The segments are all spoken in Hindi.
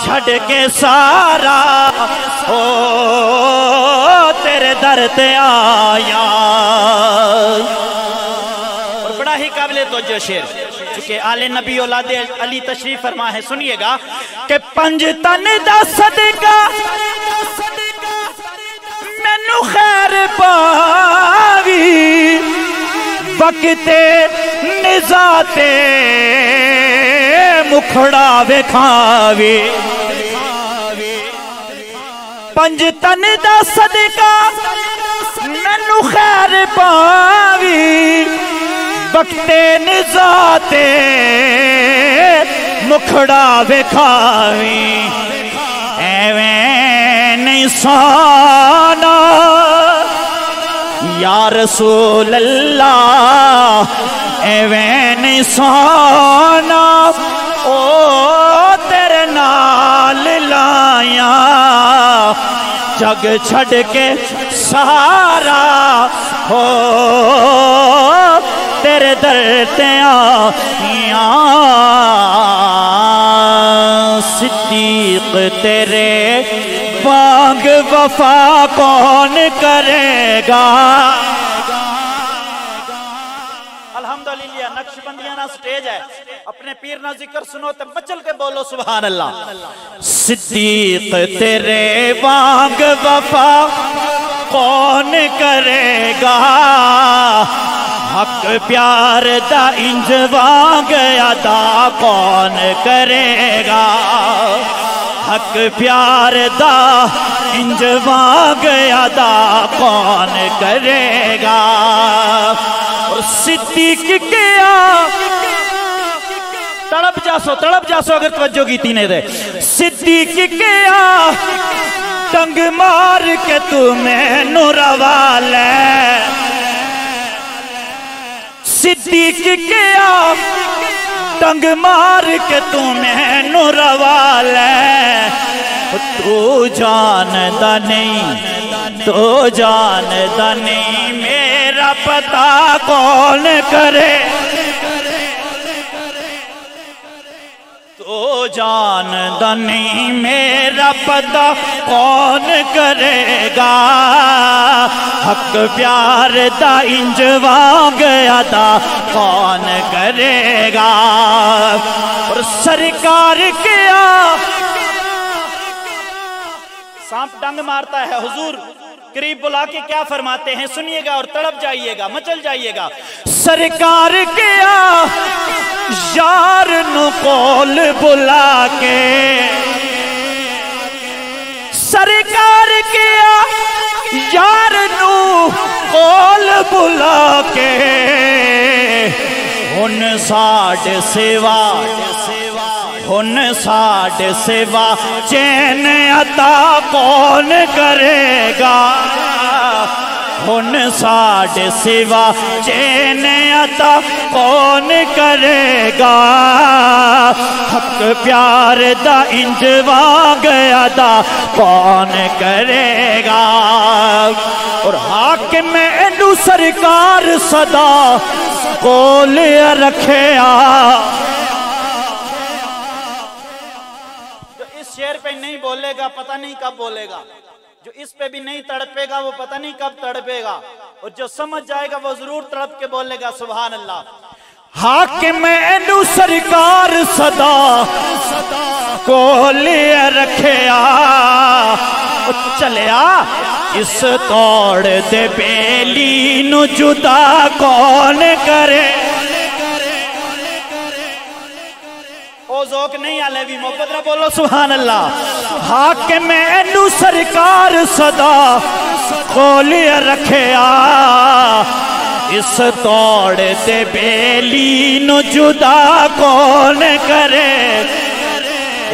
छड़ के सारा हो तेरे दर ते आया। और बड़ा ही काबिल तवज्जो शेर, चूंकि आले नबी औलादे अली तशरीफ फरमा है, सुनिएगा कि पंज तन दा सदका मैनू खैर पावी, वक्ते निजाते मुखड़ा वेखावी। पंज तन दा सदका मैनू खैर पावी, वक्ते निजाते मुखड़ा वेखावी। एवें नहीं सोना या रसूल अल्लाह, एवें नहीं सोना ओ तेरे नाल लाया। जग छड़ के सहारा हो तेरे दर ते आया। सिद्दीक तेरे वांग वफा कौन करेगा। अल्हम्दुलिल्लाह, नक्शबंदियां ना स्टेज है, अपने पीर ना जिक्र सुनो तो मचल के बोलो सुभान अल्लाह। सिद्दीक तेरे वांग वफा कौन करेगा, हक प्यार दा इंज वांग अदा कौन करेगा। हक प्यार दा इंज वांग अदा कौन करेगा। और सिद्दीक क्या तड़प जासो अगर तवज्जो की तीने दे। सिद्दीक क्या टंग मार के तू मैनू रवा ले। सिद्दीक क्या टंग मार के तू मैनू रवा ले। तू जानदा नहीं, तू जानदा नहीं मेरा पता कौन करे। तो जानदा नहीं मेरा पता कौन करेगा। हक प्यार दा इंज वांग अदा कौन करेगा। और सरकार क्या सांप डंग मारता है, हुजूर करीब बुला के क्या फरमाते हैं, सुनिएगा और तड़प जाइएगा, मचल जाइएगा। सरकार क्या यार नु कोल बुला के, सरकार क्या यार नु कोल बुला के। हुन साढ़े सेवा, हुन साढ़े सेवा चैन अता कौन करेगा। हुन साढ़े सेवा चैन अता कौन करेगा। हक प्यार दा इंज वांग अदा कौन करेगा। और हाकिम एनू सरकार सदा कोल रखिया। जो इस शेर पे नहीं बोलेगा पता नहीं कब बोलेगा, जो इस पे भी नहीं तड़पेगा वो पता नहीं कब तड़पेगा, और जो समझ जाएगा वो जरूर तड़प के बोलेगा सुभान अल्लाह। हाकिम एनू सरकार सदा कोल रखिया। चलिया इस तोड़ दे बेली नु जुदा कौन करे। ओ जोक नहीं आले भी मोहब्बत ना बोलो सुभान अल्लाह। हाकिम एनू सरकार सदा कोल रखिया। इस तोड़ दे बेली नु जुदा कौन करे।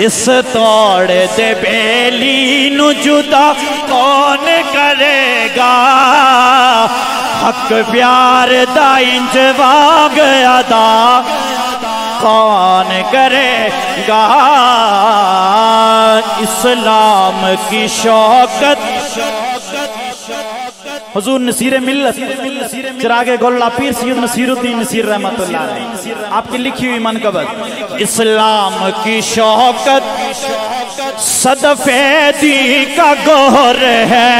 इस तोड़ दे बेली नु जुदा कौन करेगा। हक प्यार दा इंज वांग अदा कौन करेगा। इस्लाम की शौकत हुजूर नसीर मिल्लत चिरागे गोल्ला पीर सैयद नसीरुद्दीन नसीर रहमतुल्लाह अलैह आपकी लिखी हुई मनकबत। इस्लाम की शौकत सदफेदी का गोर है,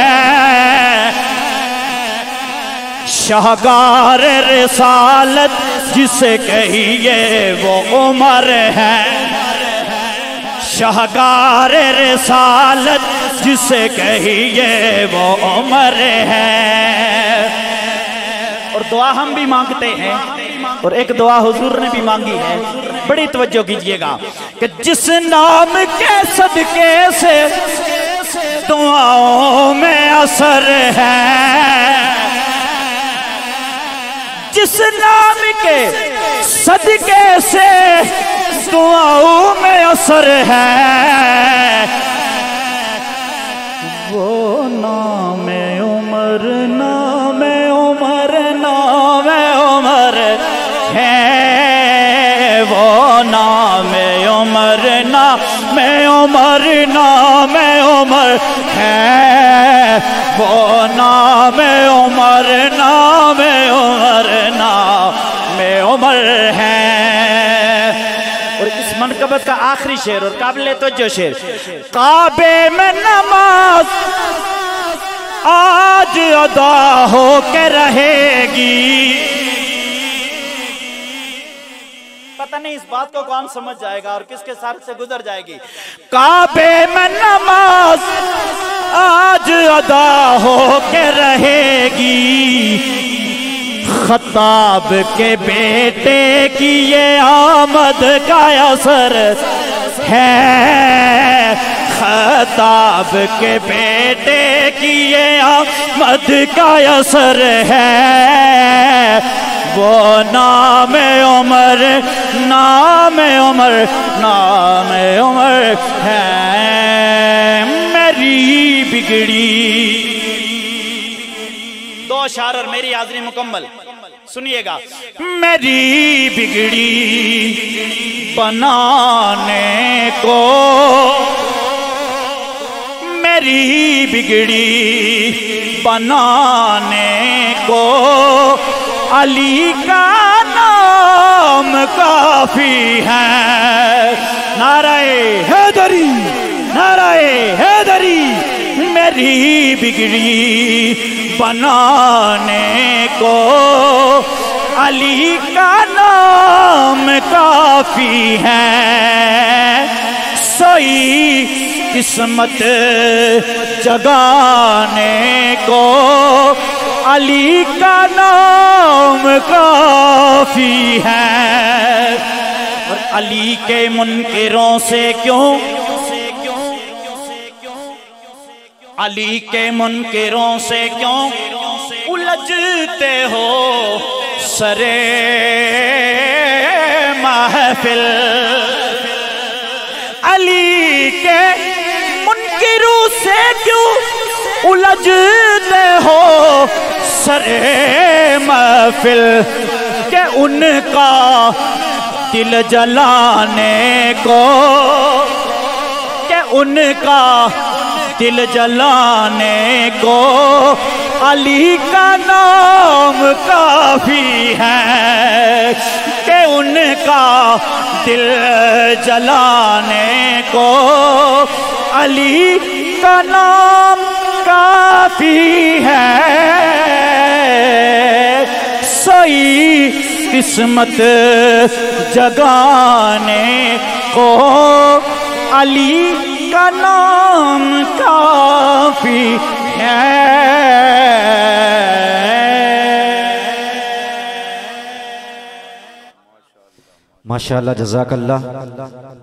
शाहगार रिसालत जिसे कहिए वो उमर है, शाहगार रिसालत जिसे कहिए वो उमर है। और दुआ हम भी मांगते हैं, और एक दुआ हुजूर ने भी मांगी है, बड़ी तवज्जो कीजिएगा कि जिस नाम के सदके से दुआओं में असर है, जिस नाम के सदके से दुआओं में असर है, वो नाम उमर, नाम उमर, नाम उमर है, वो नाम उमर, नाम उमर, नाम उमर है, वो नाम उमर, नाम उमर, नाम उमर है। और इस मनकबत का आखिरी शेर और काबिल तवज्जो शेर, काबे में नमाज आज अदा हो के रहेगी। पता नहीं इस बात को कौन समझ जाएगा और किसके सर से गुजर जाएगी। काबे में नमाज आज अदा हो के रहेगी, खत्ताब के बेटे की ये आमद का असर है, खत्ताब के बेटे की ये आमद का असर है, वो नाम उमर, नाम उमर, नाम उमर है। मेरी बिगड़ी दो अशार और मेरी हाज़िरी मुकम्मल सुनिएगा। मेरी बिगड़ी बनाने को, मेरी बिगड़ी बनाने को अली का नाम काफी है। नाराए हैदरी, नाराए हैदरी। मेरी बिगड़ी बनाने को अली का नाम काफी है, सोई किस्मत जगाने को अली का नाम काफी है। और अली के मुनकिरों से क्यों, अली के मुनकिरों से क्यों उलझते हो सरे महफिल, अली के मुनकिरों से क्यों उलझते हो सरे महफिल, के उनका दिल जलाने को, के उनका दिल जलाने को अली का नाम काफी है, कि उनका दिल जलाने को अली का नाम काफी है, सोई किस्मत जगाने को अली का नाम काफी है। माशाअल्लाह, जज़ाकल्लाह।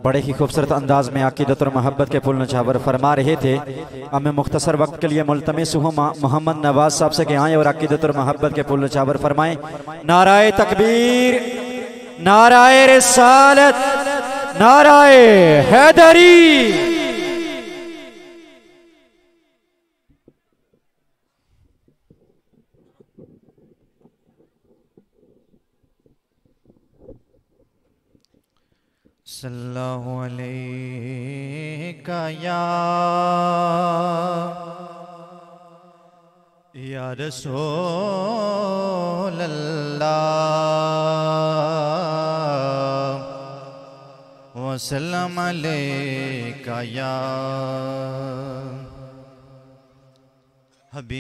बड़े ही खूबसूरत अंदाज में अक़ीदत और मोहब्बत के पुल नछावर फरमा रहे थे। अब मैं मुख्तसर वक्त के लिए मुल्तमिस हूँ मोहम्मद नवाज साहब से कि आएँ और अक़ीदत और मोहब्बत के पुल नछावर फरमाएँ। नाराए तकबीर, नाराए रिसालत, नाराए हैदरी। सल्लल्लाहु अलैका या रसूल अल्लाह व वसल्लम अलैका या हबीब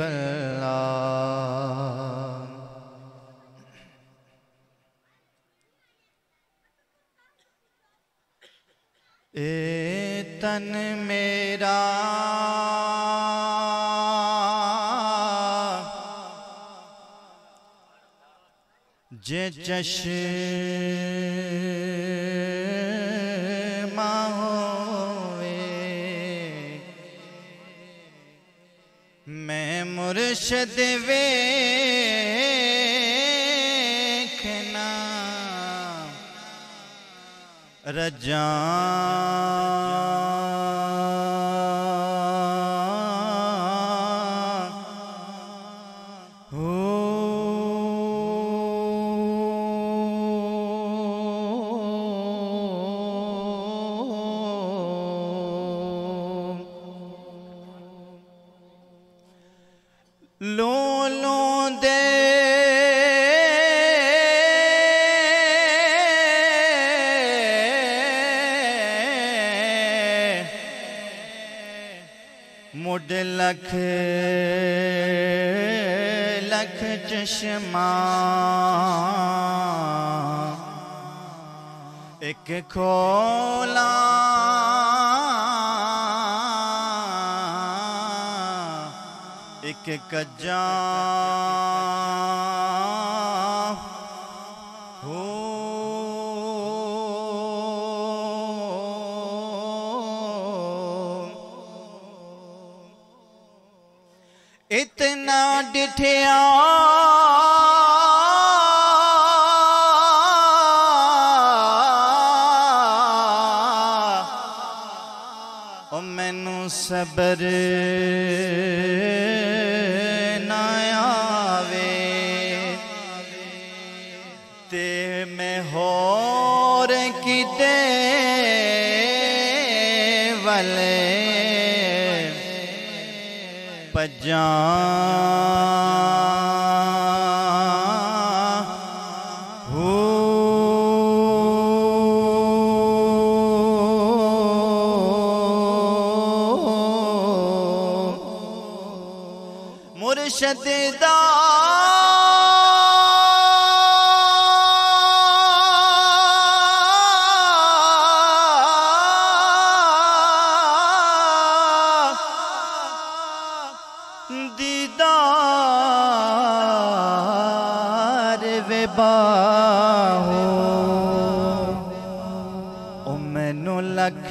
अल्लाह। ए तन मेरा जे चश्मा होवे, मैं मुर्शद वेखना रजा मुड लख लख चश्मा एक खोला एक कज्जा हो। इतना डिठिया ओ मैनू सबर ना आवे ते मैं होर किते वाले पजा हो। मुर्शद दा दीदार वे बाहो ओ मैनू लख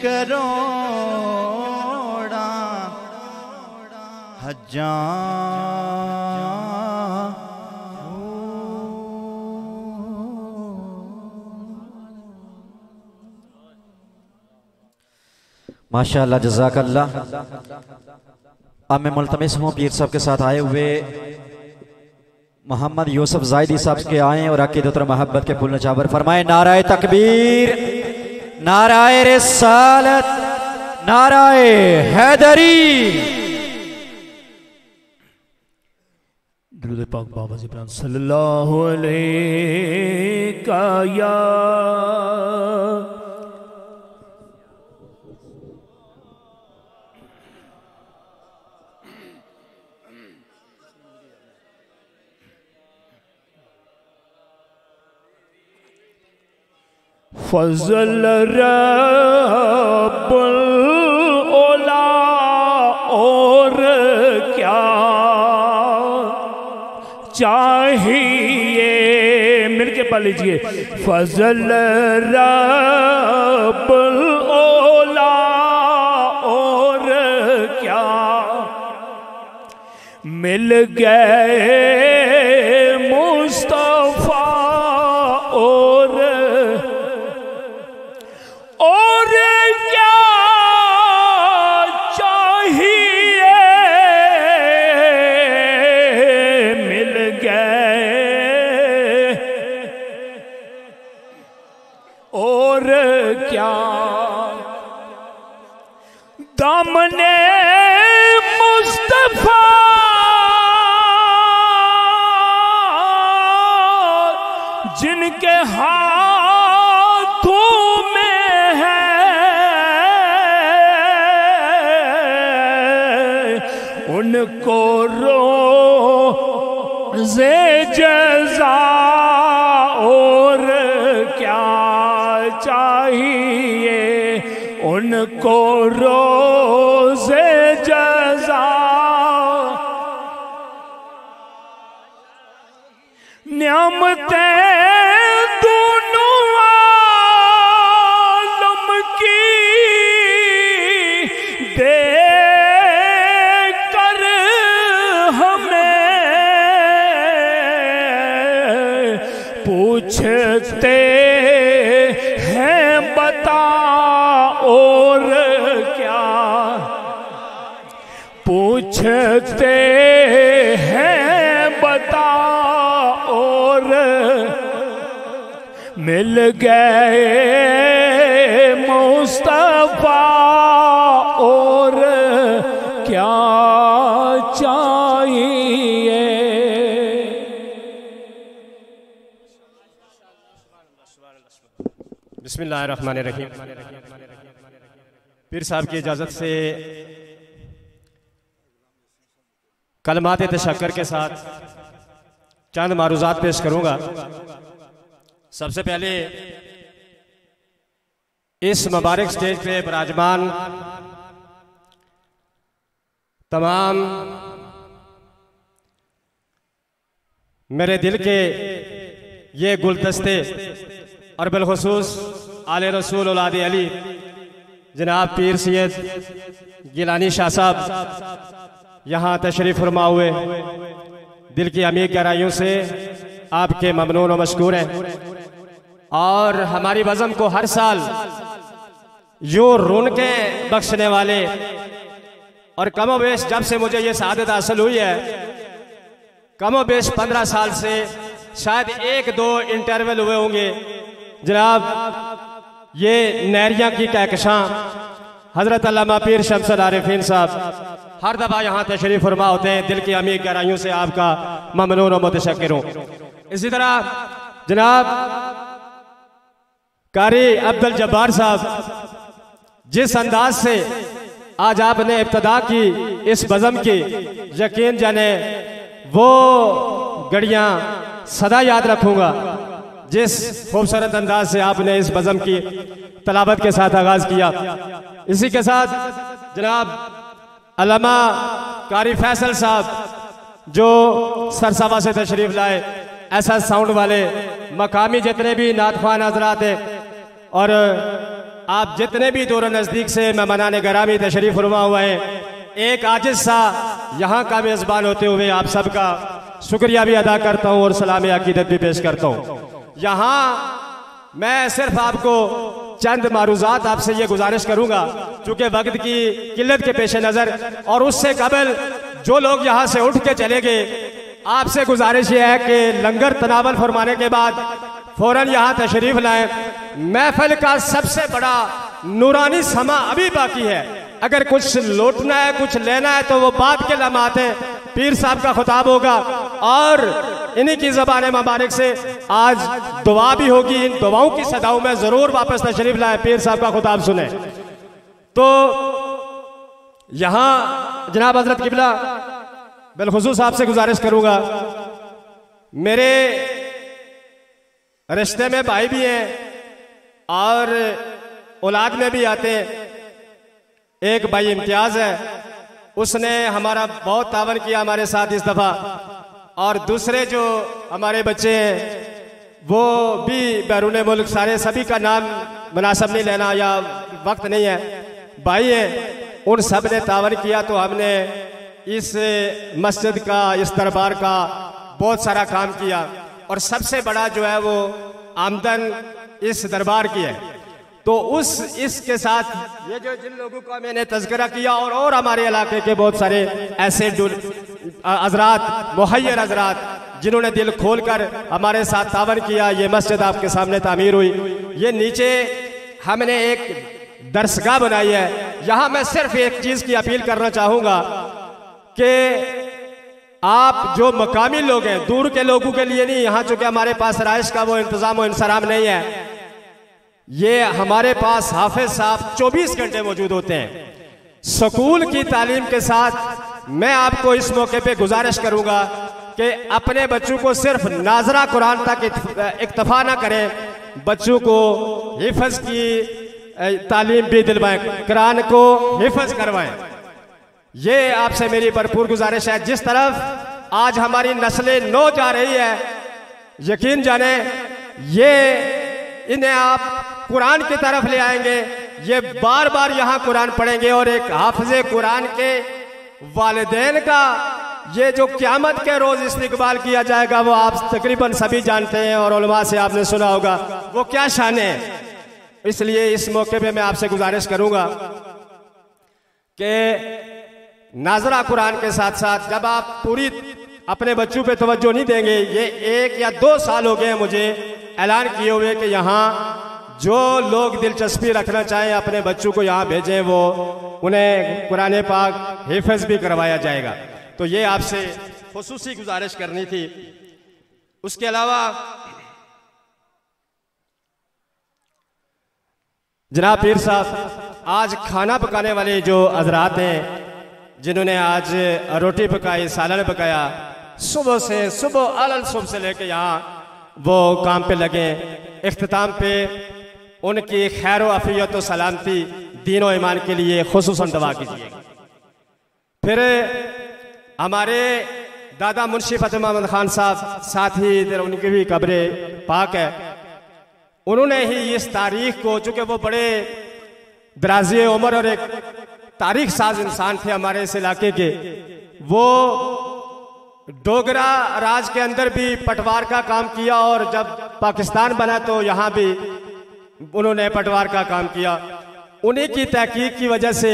करोड़ा हजार माशाअल्लाह जज़ाकल्लाह। अब मैं मुल्तमिस हूँ पीर साहब के साथ आए हुए मोहम्मद यूसुफ जायदी साहब के आए और अकीदत और मोहब्बत के फूल नचावर फरमाए। नाराए तकबीर, नाराए रिसालत, नाराए हैदरी। दुरूद पाक बाबा ज़िब्रान सल्लल्लाहु अलैका या फजल रब्बुल ओला और क्या चाहिए, मिलके पढ़ लीजिए। फजल रब्बुल ओला और क्या मिल गए मुस्तफा और क्या चाहिए, मिल गए और क्या दामने मुस्तफा जिनके हाथों में है उनको रोज़े जज़ा और क्या चाहिए, उनको रोज़े जज़ा। नियामतें दोनों आलम की दे कर हमें पूछते हैं बता और क्या, पूछते हैं बता और मिल गए मुस्तफा और क्या चाहिए। बिस्मिल्लाहिर्रहमानिर्रहीम। पीर साहब की इजाज़त से कलमात तशक्कर के साथ चंद मारूज़ात पेश करूँगा। सबसे पहले इस मुबारक स्टेज पे विराजमान तमाम मेरे दिल के ये गुलदस्ते और बिलखुसूस आले रसूल औलाद अली जनाब पीर सैयद गिलानी शाह साहब यहाँ तशरीफ़ फरमा हुए, दिल की अमीर गहराइयों से आपके ममनून और मशकूर हैं। और हमारी बज़म को हर साल यूँ रौनकें बख्शने वाले, और कमो बेश जब से मुझे ये सआदत हासिल हुई है, कमो बेश 15 साल से शायद 1-2 इंटरवल हुए होंगे जनाब, ये नहरियाँ की कहकशां हज़रत अल्लामा पीर शम्सुल आरिफीन साहब हर दफ़ा यहाँ तशरीफ़ फरमा होते हैं। दिल की अमीर गहराइयों से आपका ममनून और मुतशक्किर हूँ। इसी तरह जनाब कारी अब्दुल जब्बार साहब, जिस अंदाज से आज आपने इब्तदा की इस बज़म की, यकीन जाने वो घड़ियाँ सदा याद रखूँगा जिस खूबसूरत अंदाज से आपने इस बज़म की तलावत के साथ आगाज़ किया। इसी के साथ जनाब अल्लामा कारी फैसल साहब जो सरसावा से तशरीफ़ लाए, ऐसा साउंड वाले मकामी जितने भी नातख्वान हज़रात हैं और आप जितने भी दूर नज़दीक से मेहमानान गिरामी तशरीफ़ फरमा हुए हैं, एक आजिज़ सा यहाँ का मेज़बान होते हुए आप सबका शुक्रिया भी अदा करता हूँ और सलाम अकीदत भी पेश करता हूँ। यहाँ मैं सिर्फ आपको चंद मारूज़ात आपसे ये गुजारिश करूँगा, चूँकि वक्त की किल्लत के पेश नज़र और उससे कबल जो लोग यहाँ से उठ के चले गए, आपसे गुजारिश ये है कि लंगर तनावल फरमाने के बाद फ़ौरन यहाँ तशरीफ़ लाएं। महफिल का सबसे बड़ा नूरानी समा अभी बाकी है, अगर कुछ लौटना है कुछ लेना है तो वो बाद के लम्हात हैं। पीर साहब का खुताब होगा और इन्हीं की ज़बान मुबारक से आज दुआ भी होगी। इन दुआओं की सदाओं में ज़रूर वापस तशरीफ़ लाए, पीर साहब का खुताब सुने। तो यहाँ जनाब हज़रत किबला बिलखुसूस आपसे गुजारिश करूँगा, मेरे रिश्ते में भाई भी हैं और औलाद में भी आते हैं। एक भाई इम्तियाज़ है, उसने हमारा बहुत तावन किया हमारे साथ इस दफ़ा, और दूसरे जो हमारे बच्चे हैं वो भी बैरून मुल्क, सारे सभी का नाम मुनासिब नहीं लेना या वक्त नहीं है, भाई हैं, उन सब ने तावन किया। तो हमने इस मस्जिद का, इस दरबार का बहुत सारा काम किया और सबसे बड़ा जो है वो आमदन इस दरबार की है। तो इसके साथ ये जो जिन लोगों का मैंने तज़किरा किया और हमारे इलाके के बहुत सारे ऐसे हज़रात, मुहय्यर हज़रात जिन्होंने दिल खोल कर हमारे साथ तावन किया, ये मस्जिद आपके सामने तामीर हुई। ये नीचे हमने एक दरसगाह बनाई है। यहाँ मैं सिर्फ एक चीज़ की अपील करना चाहूँगा कि आप जो मकामी लोग हैं, दूर के लोगों के लिए नहीं, यहाँ चूंकि हमारे पास राइश का वो इंतजाम और इंसराम नहीं है, ये हमारे पास हाफिज साहब 24 घंटे मौजूद होते हैं। स्कूल की तालीम के साथ मैं आपको इस मौके पे गुजारिश करूंगा कि अपने बच्चों को सिर्फ नाजरा कुरान तक इक्तफा ना करें, बच्चों को हिफ्ज की तालीम भी दिलवाएं, कुरान को हिफ्ज करवाएं। ये आपसे मेरी भरपूर गुजारिश है। जिस तरफ आज हमारी नस्लें नौ जा रही है, यकीन जाने ये इन्हें आप कुरान की तरफ ले आएंगे, ये बार बार यहाँ कुरान पढ़ेंगे और एक हाफिज़े कुरान के वालिदैन का ये जो क़यामत के रोज इस्तिकबाल किया जाएगा वो आप तकरीबन सभी जानते हैं और उलमा से आपने सुना होगा वो क्या शान है। इसलिए इस मौके पे मैं आपसे गुजारिश करूंगा कि नाजरा कुरान के साथ साथ जब आप पूरी अपने बच्चों पे तवज्जो नहीं देंगे, ये 1 या 2 साल हो गए मुझे ऐलान किए हुए कि यहाँ जो लोग दिलचस्पी रखना चाहें अपने बच्चों को यहाँ भेजें, वो उन्हें कुरान पाक हिफ्ज भी करवाया जाएगा। तो ये आपसे खुसूसी गुजारिश करनी थी। उसके अलावा जनाब पीर साहब, आज खाना पकाने वाले जो हजरात हैं जिन्होंने आज रोटी पकाई, सालन पकाया, सुबह सुबह से लेके यहाँ वो काम पे लगे, इख्तिताम पे उनकी खैर व अफियत व सलामती दीन व ईमान के लिए खुसूसन दुआ कीजिएगा। फिर हमारे दादा मुंशी फतेह मोहम्मद खान साहब, साथ ही इधर उनकी भी कब्र पाक है, उन्होंने ही इस तारीख को, चूँकि वो बड़े दराज़ी उम्र और एक तारीख साज इंसान थे हमारे इस इलाके के, वो डोगरा राज के अंदर भी पटवार का काम किया और जब पाकिस्तान बना तो यहाँ भी उन्होंने पटवार का काम किया। उन्हीं की तहकीक की वजह से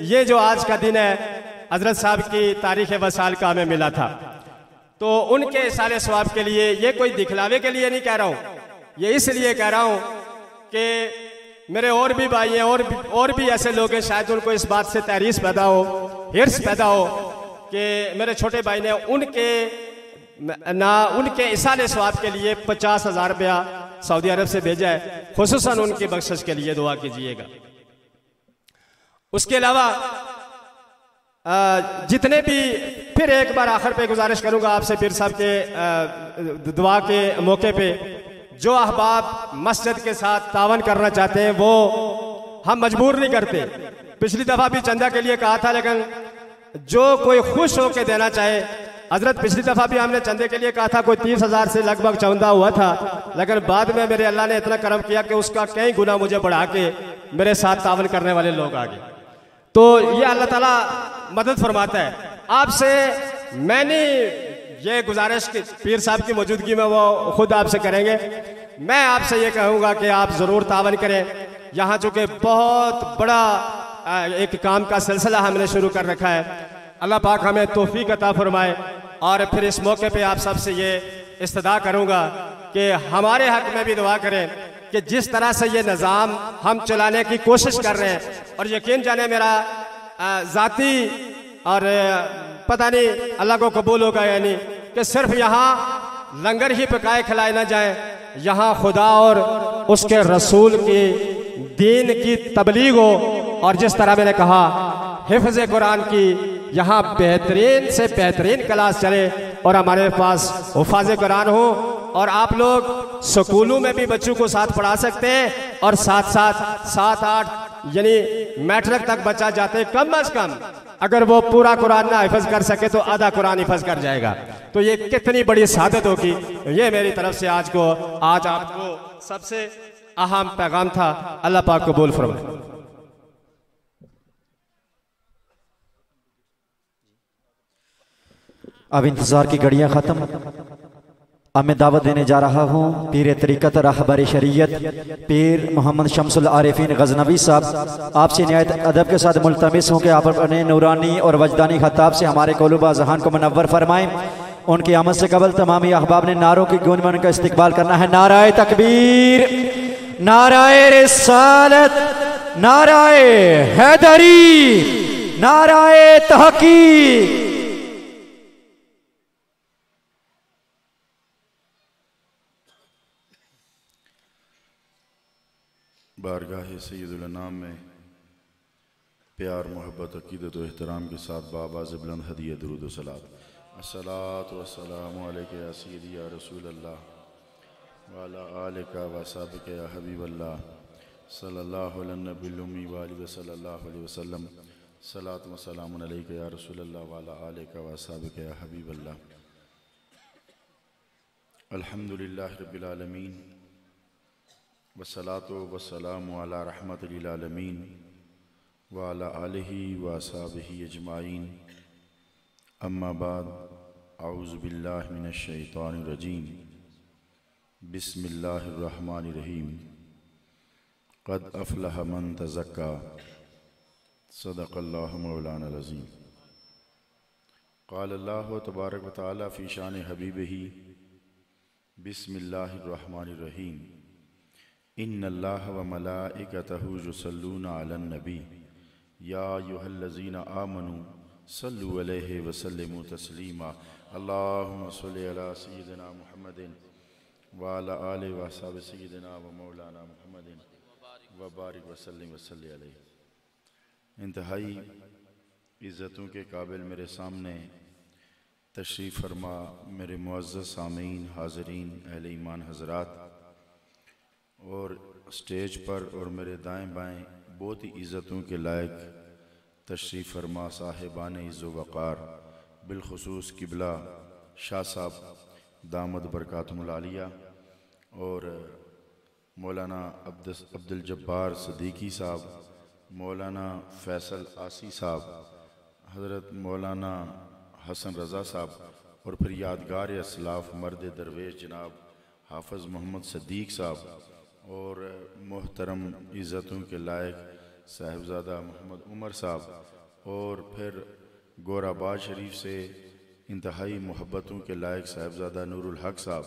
ये जो आज का दिन है हजरत साहब की तारीख वसाल का हमें मिला था। तो उनके इसाले सवाब के लिए, ये कोई दिखलावे के लिए नहीं कह रहा हूँ, ये इसलिए कह रहा हूँ कि मेरे और भी भाई हैं और भी ऐसे लोग हैं, शायद उनको इस बात से तहरीस पैदा हो, हिर्स पैदा हो कि मेरे छोटे भाई ने उनके इसाले सवाब के लिए 50,000 रुपया सऊदी अरब से भेजा है, खुसूसन उनकी बख्शिश के लिए दुआ कीजिएगा। उसके अलावा जितने भी, फिर एक बार आखिर पे गुजारिश करूंगा आपसे पीर साहब के दुआ के मौके पे, जो अहबाब मस्जिद के साथ तावन करना चाहते हैं वो हम मजबूर नहीं करते। पिछली दफ़ा भी चंदा के लिए कहा था, लेकिन जो कोई खुश होकर देना चाहे, हजरत पिछली दफ़ा भी हमने चंदे के लिए कहा था, कोई 30,000 से लगभग चंदा हुआ था, लेकिन बाद में मेरे अल्लाह ने इतना करम किया कि उसका कई गुना मुझे बढ़ा के मेरे साथ तावन करने वाले लोग आ गए। तो ये अल्लाह ताला मदद फरमाता है। आपसे मैंने ये गुजारिश की पीर साहब की मौजूदगी में वो खुद आपसे करेंगे, मैं आपसे ये कहूँगा कि आप ज़रूर तावन करें। यहाँ चूँकि बहुत बड़ा एक काम का सिलसिला हमने शुरू कर रखा है, अल्लाह पाक हमें तौफीक अता फरमाए। और फिर इस मौके पे आप सबसे ये इस्तदा करूँगा कि हमारे हक़ में भी दुआ करें कि जिस तरह से ये निज़ाम हम चलाने की कोशिश कर रहे हैं, और यकीन जाने मेरा ज़ाती और पता नहीं अल्लाह को कबूल होगा या नहीं, कि सिर्फ यहाँ लंगर ही पकाए खिलाए ना जाए, यहाँ खुदा और उसके रसूल की दीन की तबलीग हो। और जिस तरह मैंने कहा हिफ्ज़ कुरान की यहाँ बेहतरीन से बेहतरीन क्लास चले और हमारे पास हुफ़ाज़ कुरान हो, और आप लोग स्कूलों में भी बच्चों को साथ पढ़ा सकते हैं, और साथ साथ 7-8 यानी मैट्रिक तक बच्चा जाते कम अज कम अगर वो पूरा कुरान ना हिफ्ज़ कर सके तो आधा कुरान हिफ्ज़ कर जाएगा। तो ये कितनी बड़ी सादत होगी। ये मेरी तरफ से आज आपको सबसे अहम पैगाम था। अल्लाह पाक कबूल फरमाए। अब इंतज़ार की घड़ियाँ ख़त्म। अब मैं दावत देने जा रहा हूँ पीर तरीक़त रहबर शरीयत पीर मोहम्मद शम्सुल आरिफीन गज़नवी साहब, आपसे निहायत अदब के साथ मुल्तमिस हूँ कि आप अपने नूरानी और वजदानी खताब से हमारे क़ुलूब ज़हान को मुनव्वर फरमाएँ। उनकी आमद से कबल तमामी अहबाब ने नारों की गूंज में उनका इस्तिक़बाल करना है। नाराए तकबीर, नाराए रिसालत, नाराए हैदरी, नाराए तहक़ीक़। बारगाह सैयदुल अनाम में प्यार मोहब्बत अक़ीदत व एहतराम के साथ बाबाज़ बुलंद हदिया दुरूद व सलात। अस्सलातु वस्सलामु अलैका या सय्यदी या रसूल अल्लाह व अला आलिका व असहाबिका या हबीब अल्लाह सल्लल्लाहु अलैहि नबिल उम्मी व आलिहि व सल्लल्लाहु अलैहि वसल्लम। सलातु व सलामुन अलैका या रसूल अल्लाह व अला आलिका व असहाबिका या हबीब अल्लाह। अल्हम्दुलिल्लाहि रब्बिल आलमीन वस्सलातु वस्सलामु अला रहमतिल लिल आलमीन व अला आलिहि व असहाबिहि अजमाइन। अम्मा बाद, औज़ु बिल्लाहि मिनश शैतानिर रजीम। बिस्मिल्लाहिर रहमानिर रहीम। क़द अफ़लह मन तज़क्का। सदक़ल्लाहु मौलाना अज़ीम। क़ाल अल्लाहु तबारक व तआला फ़ी शान हबीबिही। बिस्मिल्लाहिर रहमानिर रहीम। इन्नल्लाह व मलाइकतहु युसल्लूना अलन नबी या अय्युहल्लज़ीना आमनू सल्लु अलैहि व सल्लिमू तस्लीमा। अल्लाहुम्मा सल्लि अला सय्यिदिना मुहम्मदिन व अला आलिहि व अस्हाबि सय्यिदिना व मौलाना मुहम्मदिन व बारिक व सल्लिम व सल्लि अलैहि। इंतहाई इज़्ज़तों के काबिल मेरे सामने तशरीफ़ फरमा मेरे मुअज़्ज़ज़ सामीन, हाज़रीन, अहले ईमान हज़रात, और स्टेज पर और मेरे दाएं बाएं बहुत ही इज़्ज़तों के लायक तशरीफ़ फरमा साहिबान इज़्ज़ो वक़ार, बिलखुसूस किबला शाह साहब दामद बरकातुहुल आलिया, और मौलाना अब्दुल जब्बार सदीकी साहब, मौलाना फैसल आसी साहब, हज़रत मौलाना हसन रज़ा साहब, और फिर यादगार असलाफ़ मर्द दरवेश जनाब हाफ़िज़ मोहम्मद सदीक साहब, और मोहतरम इज़्ज़तों के लायक साहिबज़ादा मोहम्मद उमर साहब, और फिर गोराबाद शरीफ से इंतहाई मोहब्बतों के लायक साहिबज़ादा नूरुल हक साहब,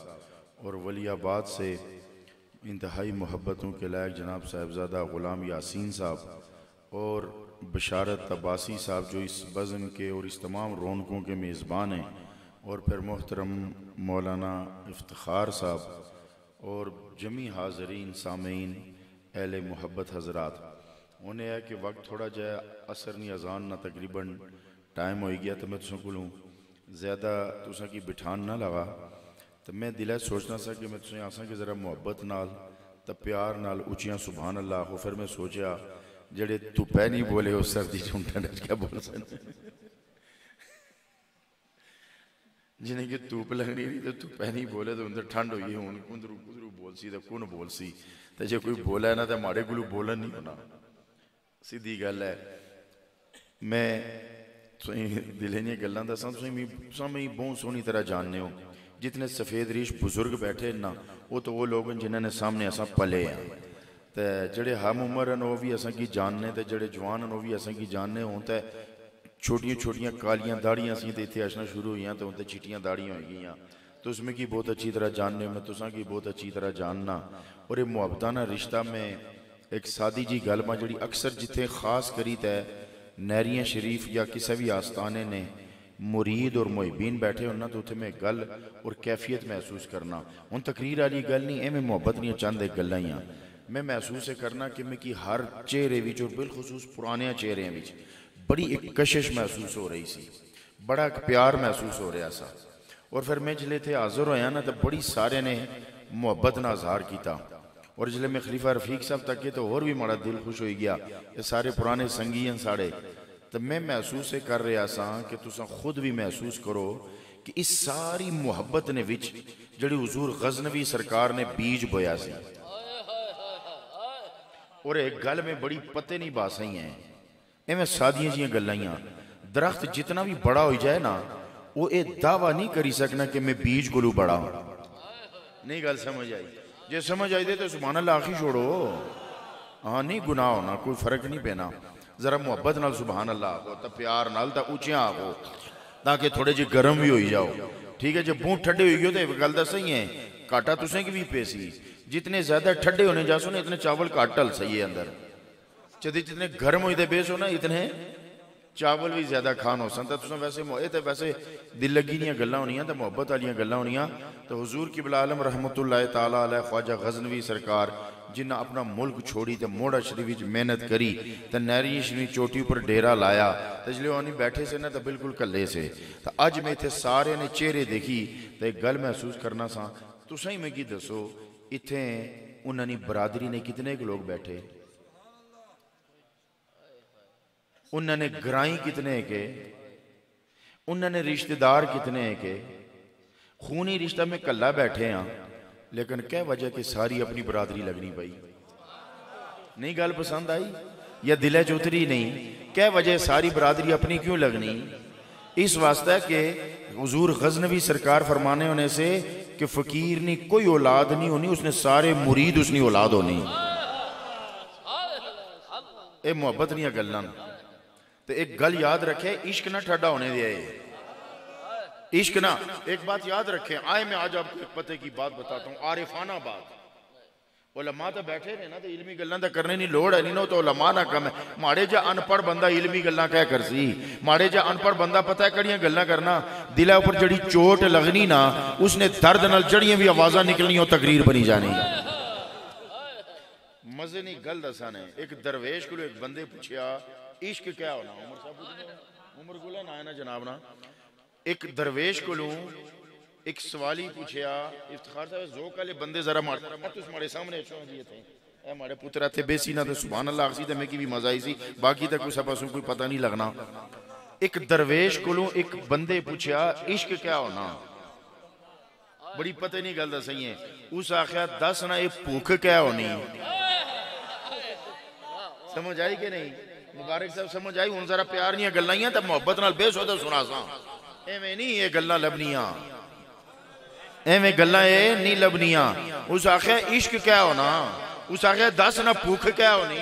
और वलियाबाद से इंतहाई मोहब्बतों के लायक जनाब साहिबज़ादा ग़ुलाम यासीन साहब, और बशारत अब्बासी साहब जो इस बज़म के और इस तमाम रौनकों के मेज़बान हैं, और फिर मोहतरम मौलाना इफ्तिखार साहब, और जमी हाज़रीन सामीन अहले मोहब्बत हज़रात। उन्हें है कि वक्त थोड़ा जाए असर नहीं अजान ना तकरीबन टाइम हो गया, तो मैं तुसें कोलों ज़्यादा तुसें की बिठान ना लगा, तो मैं दिल सोचना सा कि मैं तुसें आसा कि ज़रा मुहब्बत नाल तो प्यार नाल उचियां सुभान अल्लाह हो। फिर मैं सोचा जेड़े धुप्पै नहीं बोले उस सर्दी चूंटा क्या बोल सकते, जिन्हें कि धुप लगनी नहीं तो धुप्पै नहीं बोले तो अंदर ठंड हुई हूँ उधरू उधरू बोल सी तो कौन बोल सी, तो जे कोई बोला है ना तो माड़े कोलू बोलन नहीं होना, सीधी गल है। मैं दिले दियां गल्लां दसां, तुसीं मैं बहुत सोहनी तरह जानने हो। जितने सफ़ेद रीश बुजुर्ग बैठे ना वो तो वो लोग हैं जिन्होंने सामने असा पले हैं, तो जेड़े हम उम्र हैं वो भी असा की जानने, तो जेड़े जवान हैं वो भी असा की जानने हों। तो छोटियां छोटियां कालियां दाड़ियां सी तो इतने आशना शुरू हुई तो उनते चिट्टियां दाड़ियां हो गई, तो उसमें की बहुत अच्छी तरह जानने, मैं तुसा की बहुत अच्छी तरह जानना। और ये मुहब्बताना रिश्ता में एक सादी जी गल मैं जी अक्सर जिथे खास करी तै नहरियाँ शरीफ या किसी भी आस्थाने ने मुरीद और मुहिबीन बैठे होना, तो उत्थे मैं गल और कैफियत महसूस करना। हुण तकरीर वाली गल नहीं, एवें मुहब्बत नहीं चंद एक गल्लां ही मैं महसूस करना कि मैं कि हर चेहरे विच और बिलखुसूस पुराने चेहरिਆਂ विच बड़ी एक कशिश महसूस हो रही सी, बड़ा एक प्यार महसूस हो रहा सा। और फिर मैं जिले थे हाजिर होया ना तो बड़ी सारे ने मुहब्बत ना इजहार किया, और जिले में खलीफा रफीक साहब तक के तो और भी बड़ा दिल खुश हो गया, ये सारे पुराने संगी हैं साढ़े। तो मैं महसूस कर रहा सा कि तुसा खुद भी महसूस करो कि इस सारी मुहब्बत ने विच जड़ी हुजूर गजनवी सरकार ने बीज बोया सी, और एक गल में बड़ी पते नहीं बासाई हैं, इवें सादियां जियां गल्लां। दरख्त जितना भी बड़ा हो जाए ना वो ये दावा नहीं करी सकना कि मैं बीज कोलू बड़ा हूं। नहीं गल समझ आई? जे समझ आई दे तो सुभान अल्लाह आखी छोड़ो, हाँ नहीं गुनाह होना, कोई फर्क नहीं पैना। जरा मुहब्बत नाल सुभान अल्लाह आखो, तो प्यार नाल तो उचिया आखो, ताकि थोड़े जे गर्म भी हो जाओ। ठीक है, जब बूट ठंडे हो गए तो गल तो सही है, घाटा तुसें की भी पेसी। जितने ज्यादा ठंडे होने जासो ना इतने चावल घट ढल सही है अंदर, जितने गर्म होते बेस हो ना इतने चावल भी ज्यादा खान हो सकता। तुम वैसे तो वैसे दिल लगी दियां गल्लां होनियां तो मुहब्बत वालियां गल्लां होनियां। तो हुजूर किबला आलम रहमतुल्लाह ताला अलैह ख्वाजा गजनवी सरकार जिन्हें अपना मुल्क छोड़ी तो मोड़ा शरीफ मेहनत करी तो नैरी शरीफ चोटी पर डेरा लाया तो जिले उन्हें बैठे से ना तो बिल्कुल कल्ले से तो अज मैं इतने सारे ने चेहरे देखी तो एक गल महसूस करना सा तुसा ही मैं की दसो इतने उन्होंने बरादरी ने कितने लोग बैठे उन्होंने ग्राई कितने के उन्होंने रिश्तेदार कितने के खूनी रिश्ता में कल्ला बैठे हाँ लेकिन क्या वजह कि सारी अपनी बरादरी लगनी पई नहीं गल पसंद आई या दिले च उतरी नहीं क्या वजह सारी बरादरी अपनी क्यों लगनी इस वास्ते कि हुजूर गजनवी सरकार फरमाने होने से कि फकीर नी कोई औलाद नहीं होनी उसने सारे मुरीद उसनी औलाद होनी ये मोहब्बत नहीं गल्लां तो एक गल याद रखे इश्क ना ठंडा होने दिया इश्क ना एक बात याद रखें आए मैं आज आपको एक पते की बात बताता हूँ आरिफाना बात उलमा तो बैठे ने ना तो इल्मी गल्लां तो करने नहीं लोड़ है नहीं ना तो उलमा ना कम है माड़े जा अनपढ़ बंदा इल्मी गल्लां क्या कर सी माड़े जा अनपढ़ बंदा पता है कड़ियां गल्लां करना दिला ऊपर जड़ी चोट लगनी ना उसने दर्द नाल जड़ियां भी आवाज़ां निकलनी और तकरीर बनी जानी मजे नहीं गल दसा ने एक दरवेश को एक बंदे पूछया इश्क क्या होना उमर साहब उमर गुला ना है ना जनाब ना एक दरवेश को एक सवाल ही पूछया इफ्तिखार साहब जोक वाले बंदे जरा मार तुस हमारे सामने छोड़ दिए थे ए हमारे पुत्रा थे बेसी ना तो सुभान अल्लाह आखसी ते मैं की भी मजा आई सी बाकी तक कुछ पासों कोई पता नहीं लगना एक दरवेश को एक बंदे पूछया इश्क क्या होना बड़ी पता नहीं गल दसई है उस आख्या दस ना ये भूख क्या होनी समझ आई कि नहीं मुबारक साहब समझ आई हूं जरा प्यार नहीं गल्लां तो मोहब्बत नाल बेसोदा सुना सा एवें नहीं ये गल्लां लभनियां एवें गल्लां ये नहीं लभनियां उस आखे इश्क क्या होना उस आखे दस ना भूख क्या होनी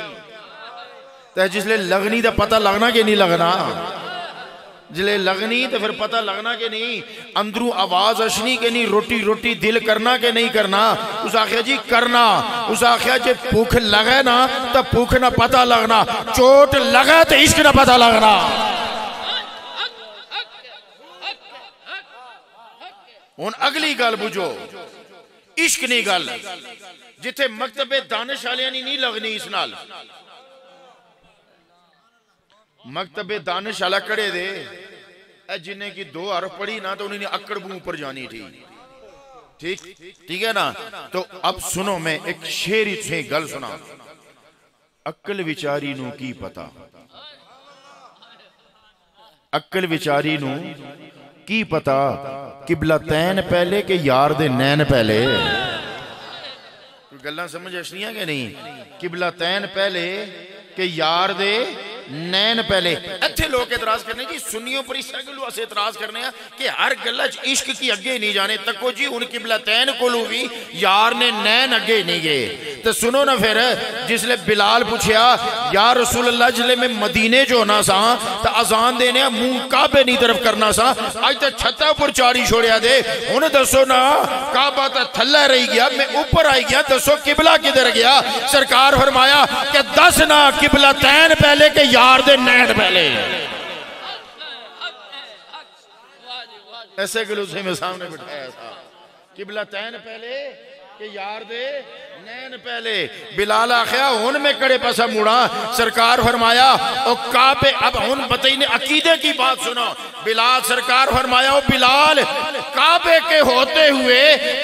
तो जिसले लगनी तो पता लगना कि नहीं लगना जिले लगनी तो फिर पता लगना कि नहीं अंदरू आवाज अशनी के नहीं रोटी रोटी दिल करना के नहीं करना उस आखिया जी करना उस आखिया जी भूख लगे ना तो भूख ना पता लगना चोट लगे तो इश्क ना पता लगना हुन अगली गल बुझो इश्क नहीं गल जिथे मकतबे दानिश वालियां नहीं लगनी इस नाल मकतबे दानिश वाला कड़े दे जिन्हें की दो हरफ पढ़ी ना तो उन्हें अक्कड़ मुंह पर जानी थी ठीक ठीक है ना तो अब सुनो मैं एक शेर से गल सुना अक्ल विचारी नू की पता अक्ल विचारी नू की पता किबला तैन पहले के यार दे नैन पहले गल्लां समझ आशनियां कि नहीं किबला तैन पहले के यार दे नैन पहले इत्थे लोग एतराज करने जी सुन्नियों पर इस गल्लू अस एतराज करने कि हर गल्ला च इश्क की अगे नहीं जाने तको जी हुन किबला तैन कोलू भी यार ने नैन अगे नहीं गए तो सुनो ना फिर जिसले बिलाल पूछया यार रसूल अल्लाह जिले में मदीने जो होना सा तो अजान देने मुंह काबे नहीं तरफ करना सा आज तो छत्ता पर चाड़ी छोड़िया दे हुन दसो ना काबा तो थल्ले रही गया मैं ऊपर आई गया दसो किबला किधर गया सरकार फरमाया कि दस ना किबला तैन पहले के यार दे नैन पहले ऐसे गलू से मैं सामने बिठाया था किबला तैन पहले के यार दे नैन पहले बिलाल आखिया हुन में कड़े पासा मुड़ा सरकार फरमाया ओ काबे अब हुन बताई ने अकीदे की बात सुनो बिलाल सरकार फरमाया ओ बिलाल काबे के होते हुए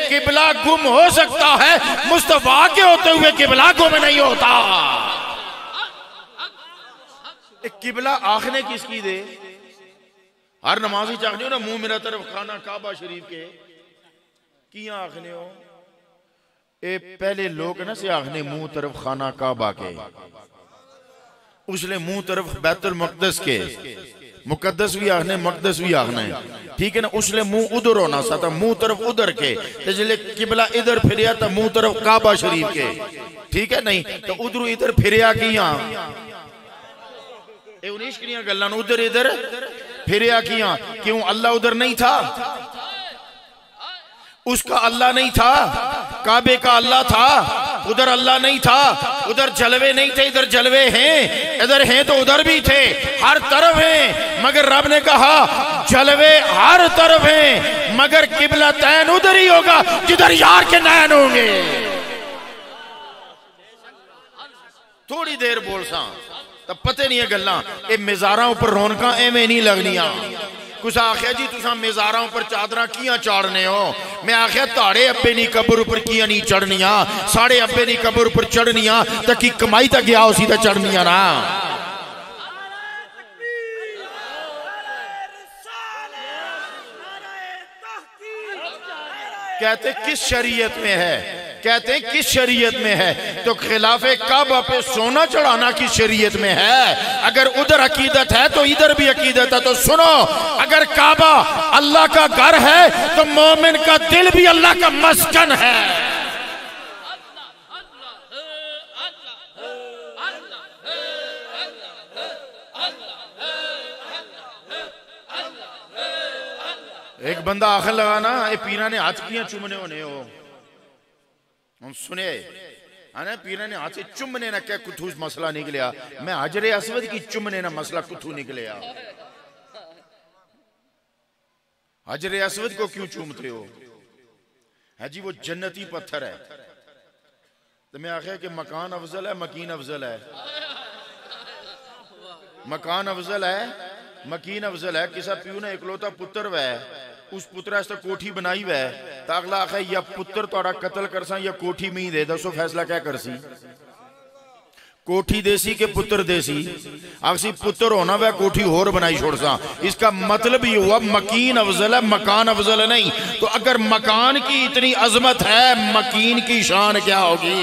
किबला गुम हो सकता है मुस्तफा के होते हुए किबला गुम नहीं होता किबला आखने किसकी दे हर नमाजी चाहने हो ना मुंह मेरा तरफ खाना काबा शरीफ के किया आखने हो ए पहले लोग ना से आखने मुंह तरफ खाना काबा के उसले मुंह तरफ बैतुल मकदस के मुकद्दस भी आखने मकदस भी आखने ठीक है ना उसले मुंह उधर होना सा था मुंह तरफ उधर के जिले किबला इधर फिरिया तो मुंह तरफ काबा शरीफ के ठीक है नहीं तो उधर इधर फिरिया किया गल्लां उधर इधर फिरिया किया क्यों अल्लाह उधर नहीं था उसका अल्लाह नहीं था काबे का अल्लाह था उधर अल्लाह नहीं था उधर जलवे नहीं थे इधर जलवे हैं इधर हैं तो उधर भी थे हर तरफ हैं मगर रब ने कहा जलवे हर तरफ हैं मगर किबला तैन उधर ही होगा जिधर यार के नैन होंगे थोड़ी देर बोल सा तो पते नहीं है गल्लां ये मेज़ारां उपर रौनकां एवें नहीं लगनियां। कुछ आख्या जी तुसां मेज़ारां उपर चादरां कियां चाड़ने हो? मैं आख्या ताड़े अब्बे नी कबर उपर कियां नहीं चढ़नियां, साढ़े अब्बे नी कबर उपर चढ़नियां तो की कमाई तक गया उसी तो चढ़नियां ना। कहते किस शरीयत में है? कहते हैं किस शरीयत में है? तो खिलाफे काबा पे सोना चढ़ाना की शरीयत में है। अगर उधर अकीदत है तो इधर भी अकीदत है। तो सुनो, अगर काबा अल्लाह का घर है तो मोमिन का दिल भी अल्लाह का मस्कन है। एक बंदा आखिर लगा ना ये पीरा ने हाथ किया चुमने होने हो। हम सुने आने पीरा ने हाथ से चुमने ना क्या कुछ मसला निकलिया। मैं हजरे असवद की चुमने ना मसला कुछ निकलिया। हजरे असवद को क्यों चूमते हो? है जी वो जन्नती पत्थर है। तो मैं आखिया कि मकान अफजल है मकीन अफजल है? मकान अफजल है मकीन अफजल है। किसा प्यू ने इकलौता पुत्र वह उस पुत्र कोठी बनाई वह तो अगला आखे या पुत्र तोड़ा कत्ल कर सा या कोठी में ही दे। दसो फैसला क्या कर सी? कोठी देसी के पुत्र देसी? आखसी पुत्र होना वह कोठी होर बनाई छोड़ सा। इसका मतलब ही हुआ मकीन अफजल है मकान अफजल नहीं। तो अगर मकान की इतनी अजमत है मकीन की शान क्या होगी?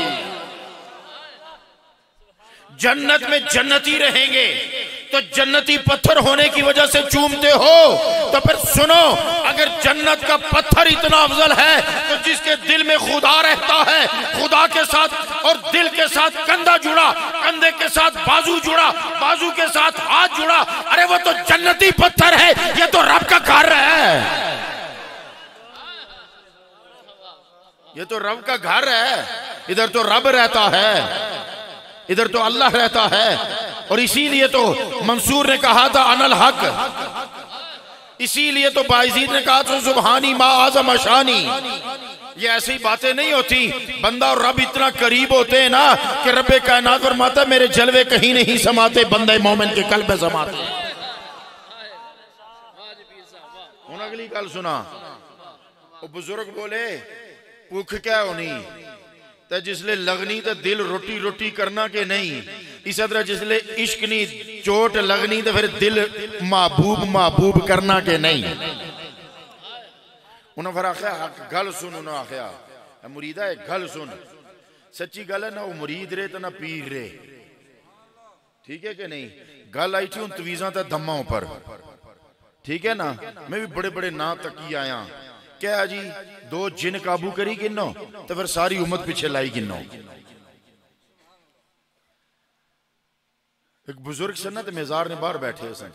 जन्नत में जन्नती रहेंगे तो जन्नती पत्थर होने की वजह से चूमते हो। तो फिर सुनो, अगर जन्नत का पत्थर इतना अफजल है तो जिसके दिल में खुदा रहता है, खुदा के साथ और दिल के साथ कंधा जुड़ा, कंधे के साथ बाजू जुड़ा, बाजू के साथ हाथ जुड़ा, अरे वो तो जन्नती पत्थर है। ये तो रब का घर है। ये तो रब का घर है। इधर तो रब रहता है, इधर तो अल्लाह रहता है। और इसीलिए तो मंसूर ने कहा था अनल हक। इसीलिए तो बायजीद ने कहा था सुबहानी मा आज़म अशानी। ये ऐसी बातें नहीं होती। बंदा और रब इतना करीब होते हैं ना कि रब्बे कायनात फरमाता मेरे जलवे कहीं नहीं समाते, बंदे मोमिन के कल्ब में समाते। अगली गल सुना, वो बुजुर्ग बोले भूख क्या होनी तो जिसले लगनी तो दिल रोटी रोटी करना के नहीं। इस तरह जिसले इश्क नहीं चोट लगनी तो फिर दिल महबूब महबूब करना के नहीं। उन्हें फिर आख्या गल सुन। उन्हें आख्या मुरीदा है गल सुन, सच्ची गल है ना वो मुरीद रे तो ना पीर रे। ठीक है कि नहीं? गल आई थी उन तवीजा तक दम्मा पर। ठीक है ना? मैं भी बड़े बड़े ना तक ही आया। क्या जी दो जिन काबू करी किन्नो तो फिर सारी उम्मत पीछे लाई किन्नो। एक बुजुर्ग सन ना तो मेजार ने बाहर बैठे सन।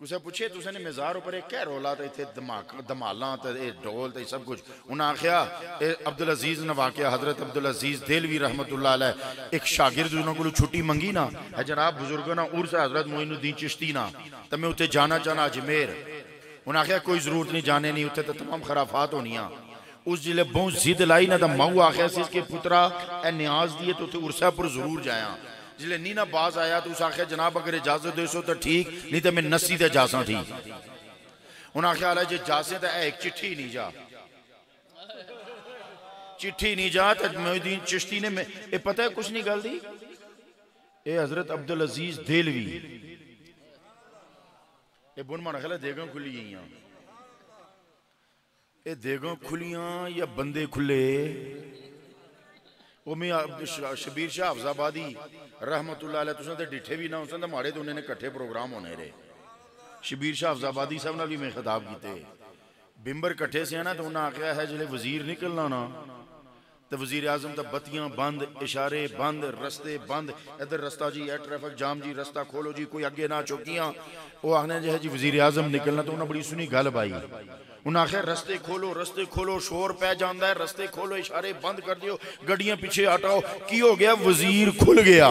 कुछ पूछे तुसे ने मेजार ऊपर एक क्या रोला तो इतने धमाला तो ढोल तो सब कुछ। उन्हें आख्या अब्दुल अजीज ने वाकया हजरत अब्दुल अजीज देलवी रहमतुल्लाह अलैह एक शागिर्द उन्होंने छुट्टी मंगी ना है जनाब बुजुर्गों ना उर्स हजरत मोइनुद्दीन चिश्ती ना तो मैं उत्ते जाना चाहना अजमेर। उन्हें आख्या कोई जरूरत नहीं जाने नहीं उत्ते तो तमाम खराफात होनिया। उस जिले बहुत जिद लाई ना तो माऊ आख्या इसके पुत्रा ए न्याज दिए तो उत्ते उर्सा पर जरूर जाया। जिले नीना बाज आया तो उस आख्या जनाब अगर इजाजत दे सो तो ठीक नहीं तो मैं नसी ते जासा ठीक। उन्हें आख्या जे जासे तो एक चिट्ठी नहीं जा, चिट्ठी नहीं जा। तो मोइनुद्दीन चिश्ती ने ये पता है कुछ नहीं गल दी ये हजरत अब्दुल अजीज देलवी ये बुन माना ख्याल देगा खुली ये देगा खुलियां या बंदे खुले। वो मैं शबीर शाह हफ्जाबादी रहमतुल्लाह अलैह तुसां ते डिठे भी ना उसन माड़े तो उन्होंने कट्ठे प्रोग्राम होने रहे। शबीर शाह हफ्जाबादी साहब नाल भी मैं खिताब किते बिंबर कट्ठे से ना तो उन्हें आख्या है जिले वजीर निकलना ना तो वजीर आजम तो बत्तियां बंद, इशारे बंद, रस्ते बंद। इधर रस्ता जी है ट्रैफिक जाम जी, रस्ता खोलो जी, कोई अगे ना चौकियां। वो आखने जो है जी वजीर आजम निकलना तो उन्हें बड़ी सुनी गल पाई। उन्हें आखिर रस्ते खोलो शोर पै जाता है, रस्ते खोलो इशारे बंद कर दियो, गड्डियां पीछे हटाओ। की हो गया? वजीर खुल गया।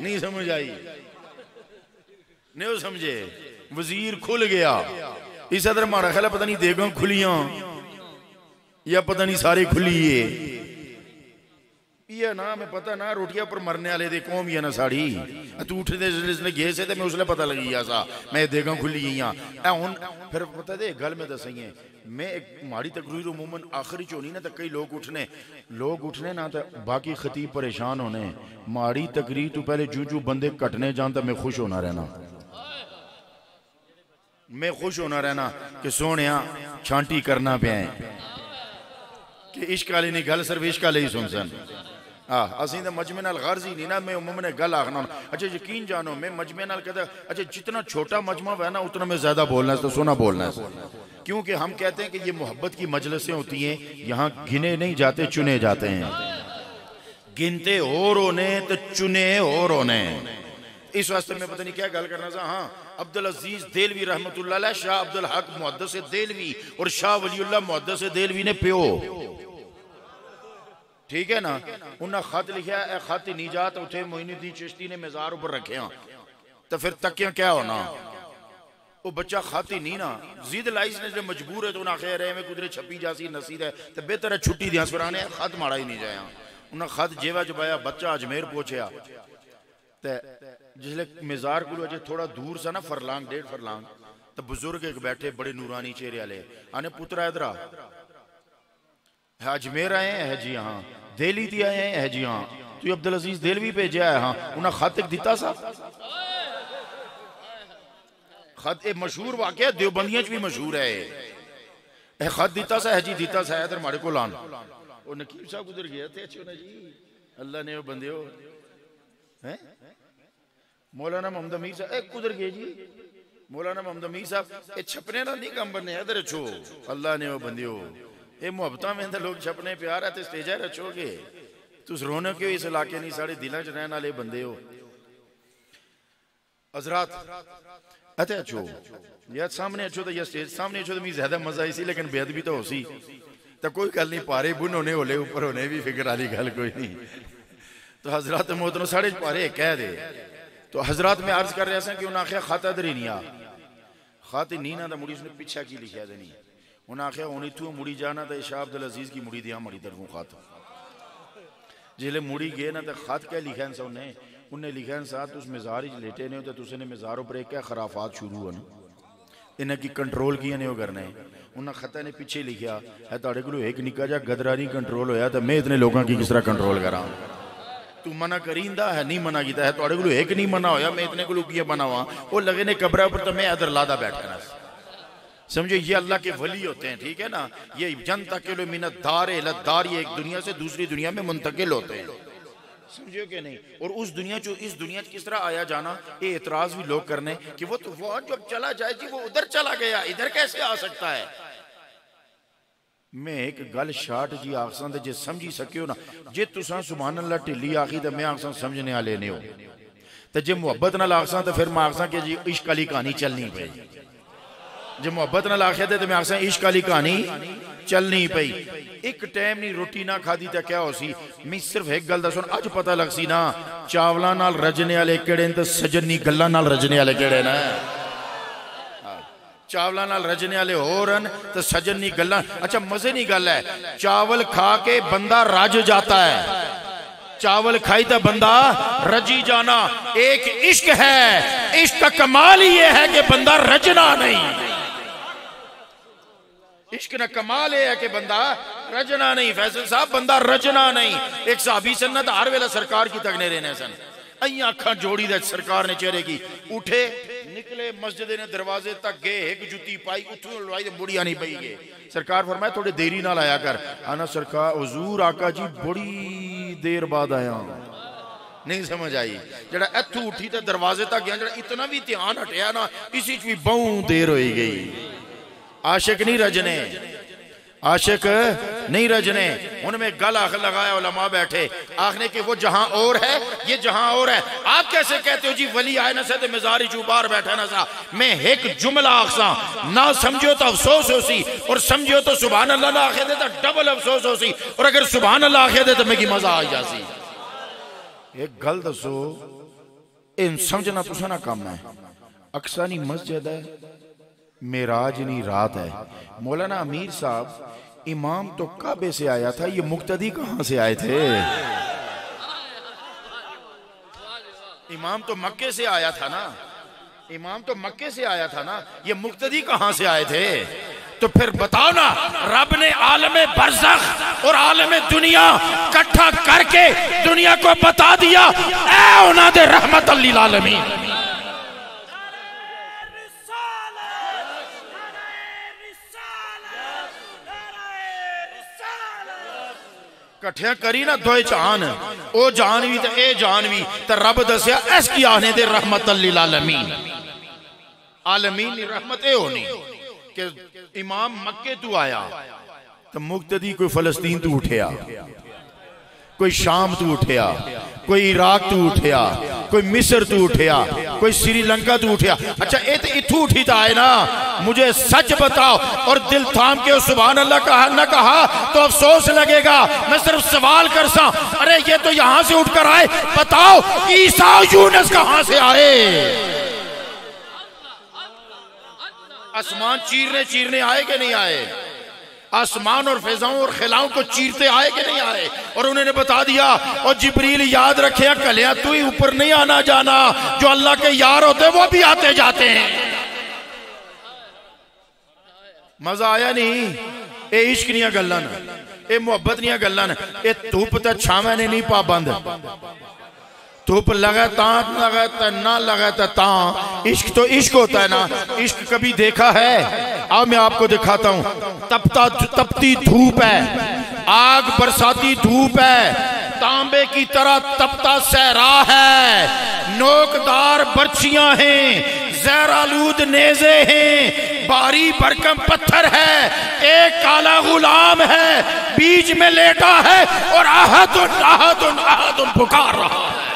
नहीं समझ आई? नहीं समझे? वजीर खुल गया। इस तरह मारा ख्याल पता नहीं देगा खुलियां या पता नहीं सारे खुली है। ये ना मैं पता ना रोटियां पर मरने वाले दे कौम ही है ना साड़ी तू उठदे जिसने गए से ते मैं उसले पता लगी गया सा मैं देगा खुली गईयां ए हुन फिर पता दे गल में दसई है मैं एक माड़ी तकरीर उमूमन आखिरी चोनी ना तो कई लोग उठने ना तो बाकी खतीब परेशान होने माड़ी तकरीर तो पहले जू बंदे कटने जान तो मैं खुश होना रहना कि सोने छांटी करना पे कि इश्क वाली नहीं गल सिर्फ इश्क वाले ही सुन सन असी तो मजमे नाल गर्ज ही नहीं ना मैं उमूमन गल आखना अच्छा यकीन जानो मैं मजमे नाल कहता अच्छा जितना छोटा मजमा है ना उतना मैं ज्यादा बोलना है तो सोना बोलना है क्योंकि हम कहते हैं कि ये मोहब्बत की मजलिसें होती हैं यहाँ गिने नहीं जाते चुने जाते हैं गिनते और होने तो चुने और होने इस वास्ते में पता नहीं क्या गल करना था हाँ अब्दुल अजीज देलवी रहमतुल्लाह अलैह शाह अब्दुल हक मुहद्दिस देलवी और शाह वलीउल्लाह मुहद्दिस देलवी ने प्यो ठीक है ना उन्हें खत लिखा है खत निजात उठे मोइनुद्दीन चिश्ती ने मजार ऊपर रखे तो फिर तकिया क्या होना वो बच्चा खत ही नहीं ना जिद लाइस ने जो मजबूर है तो उन्हें आखिर में कुदरे छपी जासी नसीद है तो बेहतर है छुट्टी दिया सराने खत माड़ा ही नहीं जाया उन्हें खत जेवा जबाया बच्चा अजमेर पहुंचा तो जिसले मजार को अजे थोड़ा दूर सा ना फरलांग 1.5 फरलांग तो बुजुर्ग एक बैठे बड़े नूरानी चेहरे वाले आने पुत्रा इधर अजमेर आए है जी हाँ दिल्ली थी आए है जी हाँ तू अब्दुल अजीज देलवी भेजा है हाँ उन्हें खत एक दिता सा खत एक मशहूर वाकया देवबंदियां च भी मशहूर है खत दिता सा है जी दिता सा इधर माड़े को लान वो नकीब साहब उधर गया थे अच्छे जी अल्लाह ने वो बंदे हो हैं मौलाना मोहम्मद अमीर साहब कुदर गए जी मौलाना मोहम्मद अमीर साहब ये छपने ना नहीं कम बनने इधर अच्छो अल्लाह ने वो बंदे हो ये मुहब्बत में तो लोग छपने प्यार है तो स्टेज है रचोगे तुस रोने क्यों इस इलाके नहीं साढ़े दिलों च रहने वाले बंदे हो हजरात अच्छा अच्छो यार सामने अच्छो तो या स्टेज सामने अच्छो तो मुझे ज्यादा मजा आई सी लेकिन बेअदबी तो हो सी तो कोई गल नहीं पारे बुन होने होले ऊपर होने भी फिक्र वाली गल कोई नहीं तो हजरात मोहतरम साढ़े पारे कह दे तो हजरात में अर्ज कर रहे कि उन्हें आखिया खाता दर ही नहीं आ खाते नहीं ना तो मुड़ी उसने पीछा की लिखा देनी उन्हें आखिया हूँ इतों मुड़ी जाना तो शाह अब्दुल अजीज की मुड़ी दिया मड़ी तरफों खत जिले मुड़ी गए ना तो खत क्या लिखा सा उन्हें लिखा सा तुस मजार ही लेटे ने तो तुसने मजारों पर क्या खराफात शुरू हो इन्हें की कंट्रोल किया नहीं करने उन्हें खत ने पीछे लिखा है तो को एक निका जा गदरा नहीं कंट्रोल होया तो मैं इतने लोगों की किस तरह कंट्रोल करा तू मना करींदा है नहीं मना किया है तो एक नहीं मना होया मैं इतने को किया बना हुआ वो लगे ने कब्र पर तो मैं अदर लादा बैठना समझो ये अल्लाह के वली होते हैं ठीक है ना ये जनतकिल मिनत दार लद्दार ये एक दुनिया से दूसरी दुनिया में मुंतकिल होते हैं समझो कि नहीं और उस दुनिया जो इस दुनिया किस तरह आया जाना ये एतराज भी लोग करने कि वो तो वो जब चला जाए जी वो उधर चला गया इधर कैसे आ सकता है मैं एक गल शार्ट जी आखसा जे समझी सको ना जे तुसा सुभान अल्लाह ढिली आखी तो मैं आखसा समझने वाले नहीं हो तो जे मुहब्बत नाल आखसा तो फिर मैं आखसा कि जी इश्क वाली कहानी चलनी पई जे मुहब्बत नाल आखिया तो मैं आखसा इश्क वाली कहानी चलनी पई एक टाइम नहीं रोटी ना खादी तो क्या हो सी मैं सिर्फ एक गल दस अज पता लग सी ना चावलों नाल रजने वाले केड़े ते सजनी गल्लां नाल रजने वाले केड़े ने चावलों नाल रजने वाले होर तो सजनी गल्लां अच्छा मजे नहीं गल है चावल खा के बंदा रज जाता है चावल खाई तो बंदा रजी जाना एक इश्क है इश्क का कमाल ही यह है कि बंदा रजना नहीं इश्क ना कमाल है कि बंदा रजना नहीं फैसल साहब बंदा रजना नहीं एक साहबी सन्नत हर वेला सरकार की तकने रहने सन अइयां अखा जोड़ी दे सरकार ने चेहरे की उठे निकले मस्जिद ने दरवाजे तक गए एक जुती पाई उठो लड़ाई ते मुड़िया नहीं पई गए सरकार फरमाया थोड़ी देरी नाल आया कर आना सरकार हुजूर आका जी बड़ी देर बाद आया नहीं समझ आई जरा इथों उठी तो दरवाजे तक गया जरा इतना भी ध्यान हटिया ना इसी च भी बहुत देर हो गई आशिक नहीं रजने आशिक नहीं रजने उनमें गल आख लगाया उलमा बैठे आखने कि वो जहां और है ये जहां और है आप कैसे कहते हो जी वली आए ना से तो मजारी चू बाहर बैठा ना सा मैं एक जुमला आखसा ना समझो तो अफसोस हो सी और समझो तो सुभान अल्लाह ना आखे दे तो डबल अफसोस हो सी और अगर सुभान अल्लाह आखे दे तो मैं की मजा आ जासी एक गल दसो इन समझना तुसा ना काम है अक्सा नहीं मस्जिद है मेराज नहीं रात है मौलाना अमीर साहब इमाम तो काबे से आया था ये मुक्तदी कहां से आए थे इमाम तो मक्के से आया था ना, इमाम तो मक्के से आया था ना, ये मुक्तदी कहां से आए थे? तो फिर बताओ ना, रब ने आलमे बरज़ख और आलमे दुनिया इकट्ठा करके दुनिया को बता दिया, ऐ उन्हां दे रहमतल लिल आलमीन। कट्ठिया करी ना दो जान, ओ जान भी ते ए जान भी, ते रब दसिया इसकी आने दे रहमतल लिल आलमीन। आलमीन की रहमत होनी कि इमाम मक्के तू आया तो मुक्तदी कोई फलस्तीन तू उठिया, कोई शाम तू उठिया, कोई इराक तू उठिया, कोई मिस्र तू उठिया, कोई श्रीलंका तू उठिया। अच्छा ये तो इथू उठी था है ना, मुझे सच बताओ और दिल थाम के सुभान अल्लाह कहा ना कहा तो अफसोस लगेगा। मैं सिर्फ सवाल कर सा, अरे ये तो यहां से उठकर आए, बताओ ईसा यूनुस कहां से आए? आसमान चीरने चीरने आए कि नहीं आए? आसमान और फिजाओं और खिलाओं को चीरते आए कि नहीं आए? और उन्होंने बता दिया, और जिब्रील याद रखे कलिया तू ही ऊपर नहीं आना जाना, जो अल्लाह के यार होते वो भी आते जाते हैं। मजा आया नहीं? ये इश्क दियां गल्लां ने, ये मुहब्बत दियां गल्लां ने। ये धुप ते छावे ने नहीं पाबंद, धूप लगा ता ना लगा ता। इश्क तो इश्क होता है ना। इश्क कभी देखा है? अब मैं आपको दिखाता हूं। तपती धूप है, आग बरसाती धूप है, तांबे की तरह तपता सहरा है, नोकदार बर्छियां हैं, जहरालूद नेज़े हैं, भारी भरकम पत्थर है, एक काला गुलाम है बीच में लेटा है और आहदुन आहदुन आहदुन पुकार रहा है।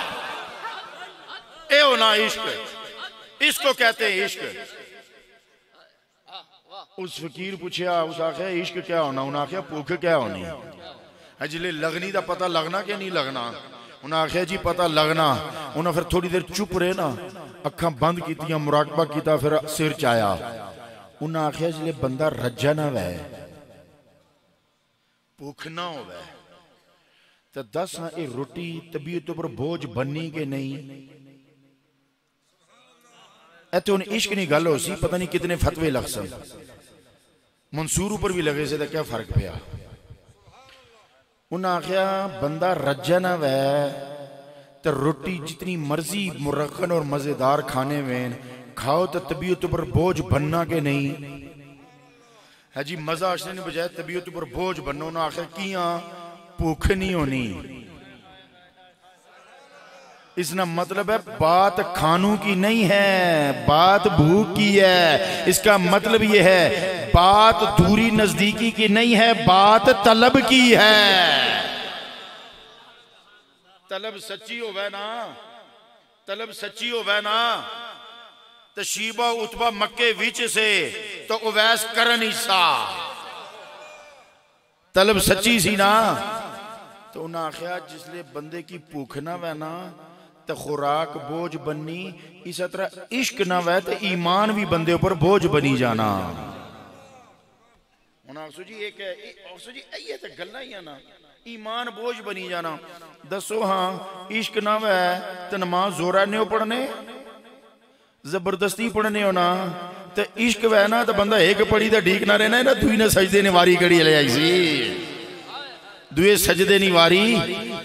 ए ना इश्क, इसको कहते हैं इश्क। उस फकीर पूछया, उस आख्या इश्क क्या होना? उन्हें आख्या भुख क्या होनी? जिले लगनी का पता लगना कि नहीं लगना? उन्हें आख्या जी पता लगना। उन्हें फिर थोड़ी देर चुप रहे ना, अखा बंद की, मुराकबा किया, फिर सिर चाया। उन्हें आख्या जिले बंदा रज्जा ना वै, भुख ना हो तो दस ये रोटी तबीयत पर बोझ बननी कि नहीं? इतने उन्हें इश्क नहीं गल हो सी, पता नहीं कितने फतवे लग सन, मंसूर ऊपर भी लगे से तो क्या फर्क पिया। उन्हें आख्या बंदा रज्जा ना वै तो रोटी जितनी मर्जी मुरखन और मजेदार खाने में खाओ तो तबीयत पर बोझ बनना के नहीं है जी। मजा आशने ने बजाय तबीयत पर बोझ बनना। उन्हें आख्या किया भूख नहीं होनी। इसका मतलब है बात खानों की नहीं है, बात भूख की है। इसका मतलब यह है बात दूरी नजदीकी की नहीं है, बात तलब की है। तलब सच्ची होवे ना, तलब सच्ची होवे ना तो शीबा उतबा मक्के विच से तो उवैस करन ईसा। तलब सच्ची सी ना। तो उन्हें आख्या जिसले बंदे की भूख ना वै ना तो खुराक बोझ बननी, इस तरह इश्क ना वै तो ईमान भी बंदे ऊपर बोझ बनी जाना। ईमान बोझ बनी जाना। दसो हाँ इश्क ना वै तो नमाज जोरा ने पढ़ने, जबरदस्ती पढ़ने हो ना। तो इश्क वै ना तो बंदा एक पढ़ी तो ठीक ना रहना ना। दुई ने सजदे ने वारी कड़ी ले आई सी, दुए सजदे नी वारी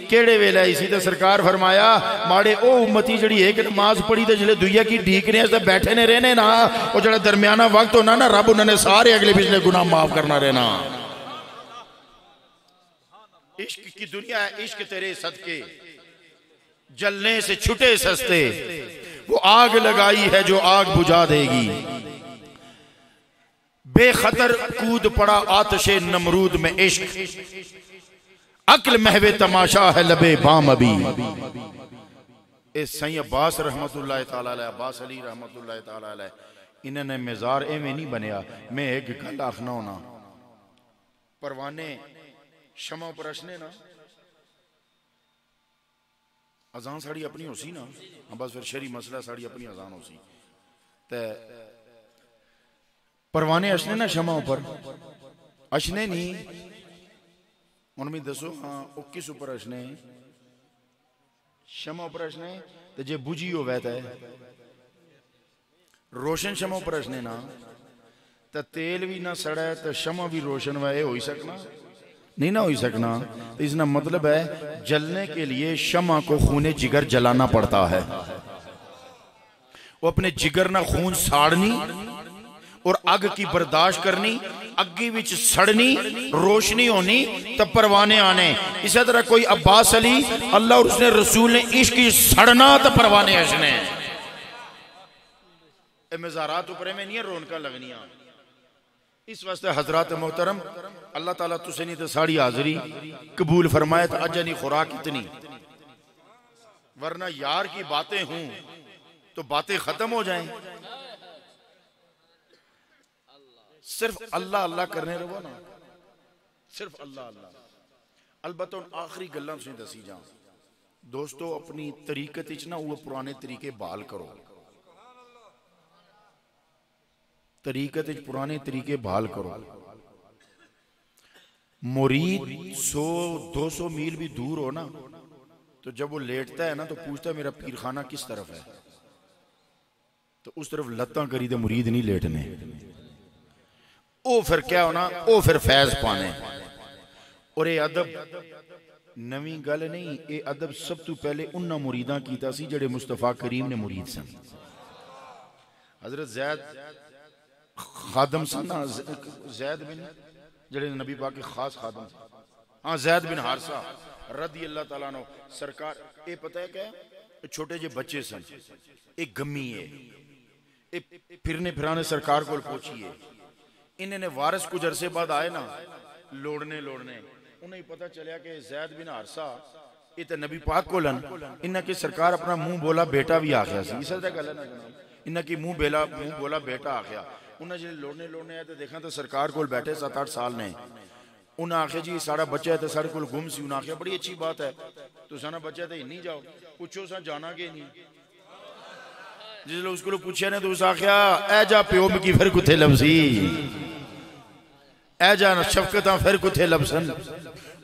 केड़े वेले आई सी। तो सरकार फरमाया माड़े ओ उम्मती जड़ी एक नमाज पढ़ी तो जिले दुइया की ढीकने से बैठे ने रहने ना, वो जड़ा दरमियाना वक्त होना ना, रब उन्होंने सारे अगले पिछले गुनाह माफ करना रहना। इश्क की दुनिया है, इश्क तेरे सदके जलने से छुटे सस्ते, वो आग लगाई है जो आग बुझा देगी। बेखतर कूद पड़ा आतिशे नमरूद में इश्क, अक्ल महवे तमाशा है लबे बाम अभी। सही अब्बास रहमतुल्लाह ताला अलैह, अब्बास अली रहमतुल्लाह ताला अलैह, इन्होंने मेजार एवं नहीं बनया। मैं एक गल आखना होना, परवाने शमा पर अशने ना, अजान साड़ी अपनी हो सी ना, बस फिर शरी मसला साड़ी अपनी अजान हो सी। ते परवाने अशने ना शमा ऊपर अशने नहीं। हूँ मैं दसो हाँ वो किस उपर अशने? शमा प्रश्न है तो जे बुझी हो वैत है रोशन शमा प्रश्न है ना तो तेल भी ना सड़ा है तो शमा भी रोशन वह हो ही सकना नहीं ना हो सकना। तो इसका मतलब है जलने के लिए शमा को खूने जिगर जलाना पड़ता है। वो अपने जिगर ना खून साड़नी और अग की बर्दाश्त करनी, अग्गी विच सड़नी, रोशनी होनी, तब परवाने आने। इसी तरह कोई अब्बास अली अल्लाह और उसने रसूल ने इश्क सड़ना तो परवाने हसने। मज़ारात ऊपर में नहीं है रौनक लगनिया। इस वास्ते हजरात मोहतरम अल्लाह ताला तुसे नहीं तो साड़ी हाजरी कबूल फरमाए तो अज नहीं खुराक इतनी, वरना यार की बातें हूं तो बातें खत्म हो जाएं। सिर्फ अल्लाह अल्लाह करने रहो ना, सिर्फ अल्लाह अल्लाह। अलबत्ता आखिरी गल्लां तुसीं दसी जां दोस्तों, अपनी तरीकत विच ना वो पुराने तरीके बहाल करो। तरीकत विच पुराने तरीके बहाल करो। मुरीद 100-200 मील भी दूर हो ना तो जब वो लेटता है ना तो पूछता है मेरा पीर खाना किस तरफ है, तो उस तरफ लत्तां करी तो मुरीद नहीं लेटने। ओ फिर क्या होना, ओ फिर फैज पाने। और ये अदब नवी गल नहीं, ये अदब सब तो पहले उन्ना मुरीदा कीता सी जेड़े मुस्तफा करीम ने मुरीद सन। हजरत जैद खादम सन ना, जैद बिन जेड़े नबी पाक के खास खादम, हाँ जैद बिन हारसा रदी अल्लाह ताला नो सरकार। ये पता है क्या, छोटे जे बच्चे सन, एक गम्मी है, फिरने फिराने सरकार को पहुंची है। इन्हें वारिस कुछ अरसे बाद आए ना लोड़ने उन्हें पता चलिया कि जैद बिन हारसा ये तो नबी पाक को लन, इन्हें की सरकार अपना मुंह बोला बेटा भी आ गया सी। इस गल है ना जनाब, इन्हें की मुंह बोला बेटा आ गया। उन्हें जो लोड़ने आए तो देखा तो सरकार को बैठे 7-8 साल ने। उन्हें आखिया जी साड़ा बच्चा है तो साढ़े को गुम सी। उन्हें आखिया बड़ी अच्छी बात है, तो साना बच्चा तो नहीं जाओ, पूछो सा जाना कि नहीं। जिसले उसको पूछा ने तो उस आखिया ए जा प्यो की फिर कुथे लबसी, ए जा शफकत फिर कुथे लबसन।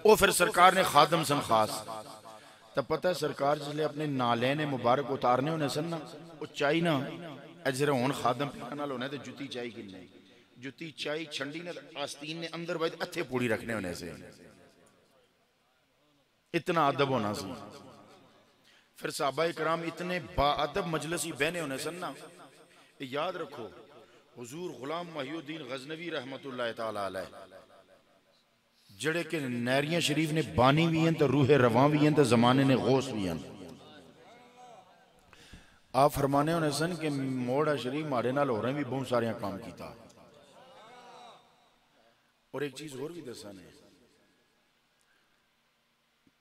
वो फिर सरकार ने खादम सन खास। तब पता है सरकार जिसले अपने नालैने मुबारक उतारने होने सन ना, वो चाई ना जरा हुण खादम पिया होना तो जुती चाई किन्ने, जुती चाई छंडी ने आस्तीन ने अंदर बाद हथे पूड़ी रखने होने से। इतना अदब होना सी। फिर साहबा इकराम इतने बाअदब मजलिस ही बहने होने सन ना। याद रखो हुजूर गुलाम महिउद्दीन गजनवी रहमतुल्लाह ताला अलैह जड़े के नैरियां शरीफ ने बानी भी हैं तो रूह रवां भी हैं तो जमाने ने गौस भी हैं। आप फरमाने होने सन कि मोड़ा शरीफ मारे नाल होरें भी बहुत सारे काम किया। और एक चीज और भी दसा ने,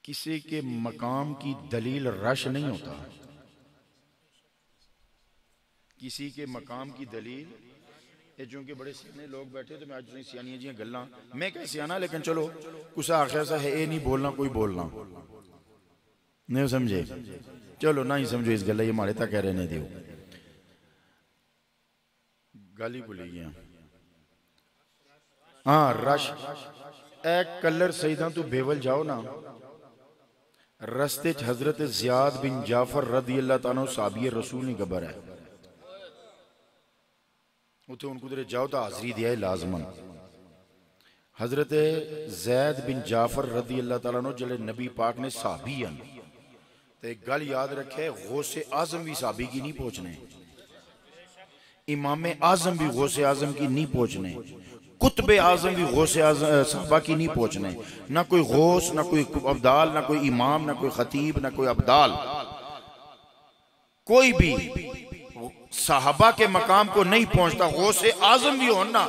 किसी के मकाम की दलील रश नहीं होता। किसी के मकाम की दलील, ये चूंकि बड़े सियाने लोग बैठे तो मैं आज सियानियां जी गल्लां, मैं क्या सियाना लेकिन चलो कुछ आखिर सा है ये नहीं बोलना कोई बोलना नहीं समझे, चलो ना ही समझो इस गल ये मारे तक कह रहे दियो गाली बोली गया। हाँ रश ए कलर सईदा तू बेवल जाओ ना, रस्ते हजरत ज़ियाद बिन जाफर रदी अल्लाह ताला साहबी रसूल ने खबर है, उसे उनको जाओ तो हाजरी दिया है लाजमन। हजरत जैद बिन जाफर रदी अल्लाह ताला नो जड़े नबी पाक ने साहबी हैं, तो एक गल याद रखे गौसे आजम भी साहबी की नहीं पहुंचने, इमाम आजम भी गौसे आजम की नहीं पहुंचने, कुतबे आजम भी गौसे साहबा की नहीं पहुंचने। ना कोई गौस, ना कोई अब्दाल, ना कोई इमाम, ना कोई खतीब, ना कोई अब्दाल, कोई भी साहबा के मकाम को नहीं पहुंचता। गौसे आजम भी हो ना,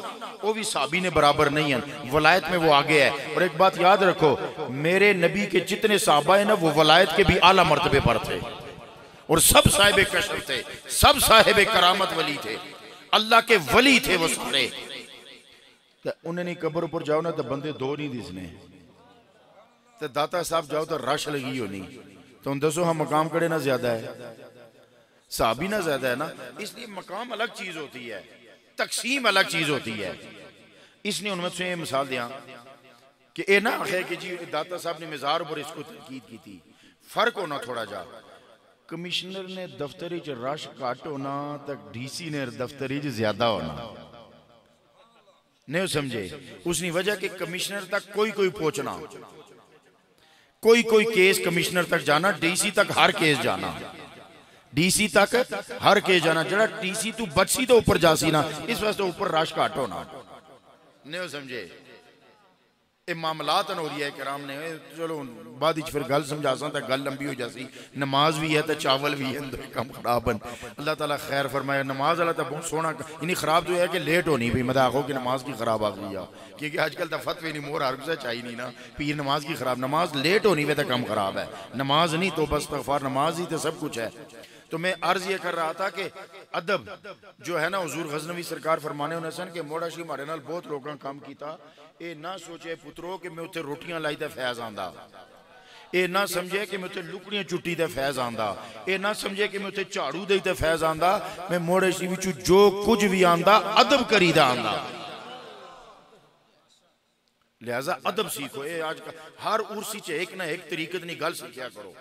वो भी साहबी ने बराबर नहीं है, वलायत में वो आगे है। और एक बात याद रखो, मेरे नबी के जितने साहबा है ना वो वलायत के भी आला मर्तबे पर थे, और सब साहिब कशफ थे, सब साहिब करामत वली थे, अल्लाह के वली थे वो सारे। तो उन्हें कब्र पर जाओ ना तो बंदे दो नहीं दिसने, तो दाता साहब जाओ तो रश लगी होनी। तो दसो हम मकाम कड़े ना ज्यादा है, साहबी ना ज्यादा है ना, इसलिए मकाम अलग चीज होती है, तकसीम अलग चीज होती है। इसलिए उनमें से मिसाल दिया कि ये ना आखे कि जी दाता साहब ने मिजार पर इसको तनकीद की थी, फर्क होना थोड़ा जा। कमिश्नर ने दफ्तर च रश घट होना तो डीसी ने दफ्तर च ज्यादा होना, नहीं समझे? उसकी वजह कि कमिश्नर तक कोई पहुंचना, कोई केस कमिश्नर तक जाना, डीसी तक हर केस जाना, डीसी तक हर केस जाना। जरा डीसी तू बचसी तो ऊपर जासी ना, इस वास्ते ऊपर रश घट होना, नहीं समझे? ये मामलात हो रही है कराम ने। चलो बाद फिर गल समझा सा तो गल लंबी हो जाती। नमाज भी है तो चावल भी है, कम खराब बन। अल्लाह ताला खैर फरमाए। नमाज वाला तो बहुत सोहना, इन्नी खराब तो है कि लेट होनी भी, मतलब आखो कि नमाज की खराब आ गई है, क्योंकि आजकल तो फतवे नहीं मोर हर गुजा चाहिए नहीं ना, पीर नमाज की खराब, नमाज लेट होनी वे तो कम खराब है। नमाज नहीं तो बस तगफार, नमाज ही तो सब कुछ है। तो मैं अर्ज ये कर रहा था कि अदब जो है ना, हुजूर गजनवी सरकार फरमाने होने सन कि मोड़ा शी मारे नाल बहुत लोगों काम किया। ये ना सोचे पुत्रो कि मैं उत्थे रोटियां लाई तो फैज आंदा, ये ना समझे कि मैं उत्थे लुकड़ियां चुट्टी तो फैज आंदा, ये ना समझे कि मैं उत्थे झाड़ू दई तो फैज आंदा। मैं मोड़े शी विचों जो कुछ भी आंदा अदब करीदा आंदा। लिहाजा अदब सीखो। ये आज हर उर्सी च एक ना एक तरीकत नहीं गल सीखिया करो,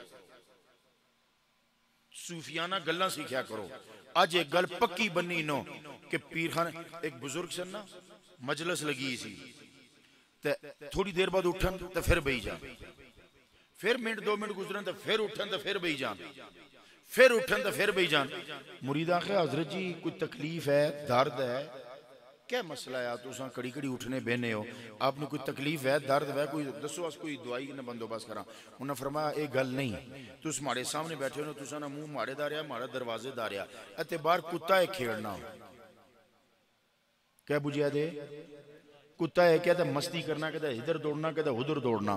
सूफियाना गल्लां सीखिया करो। अज एक गल पक्की बनी नो कि पीर खान एक बुजुर्ग सन ना, मजलस लगी सी ते थोड़ी देर बाद उठन तो फिर बही जान, फिर मिनट 2 मिनट गुजरन तो फिर उठन तो फिर बही जान, फिर उठन तो फिर बही जान। मुरीद आखे हजरत जी कोई तकलीफ है, दर्द है, क्या मसला है? तुसा कड़ी कड़ी उठने बहने हो, आपने कोई तकलीफ है, दर्द है, कोई दसो अस कोई दवाई ना बंदोबस्त करा। उन्हें फरमाया ये गल नहीं, तुस माड़े सामने बैठे हो, तुसा ना मुंह माड़े दा रहा, माड़ा दरवाजे दा रहा, इत्थे बाहर कुत्ता है खेड़ना, क्या बुझिया दे? कुत्ता है क्या? मस्ती करना, कहता इधर दौड़ना, कहता उधर दौड़ना।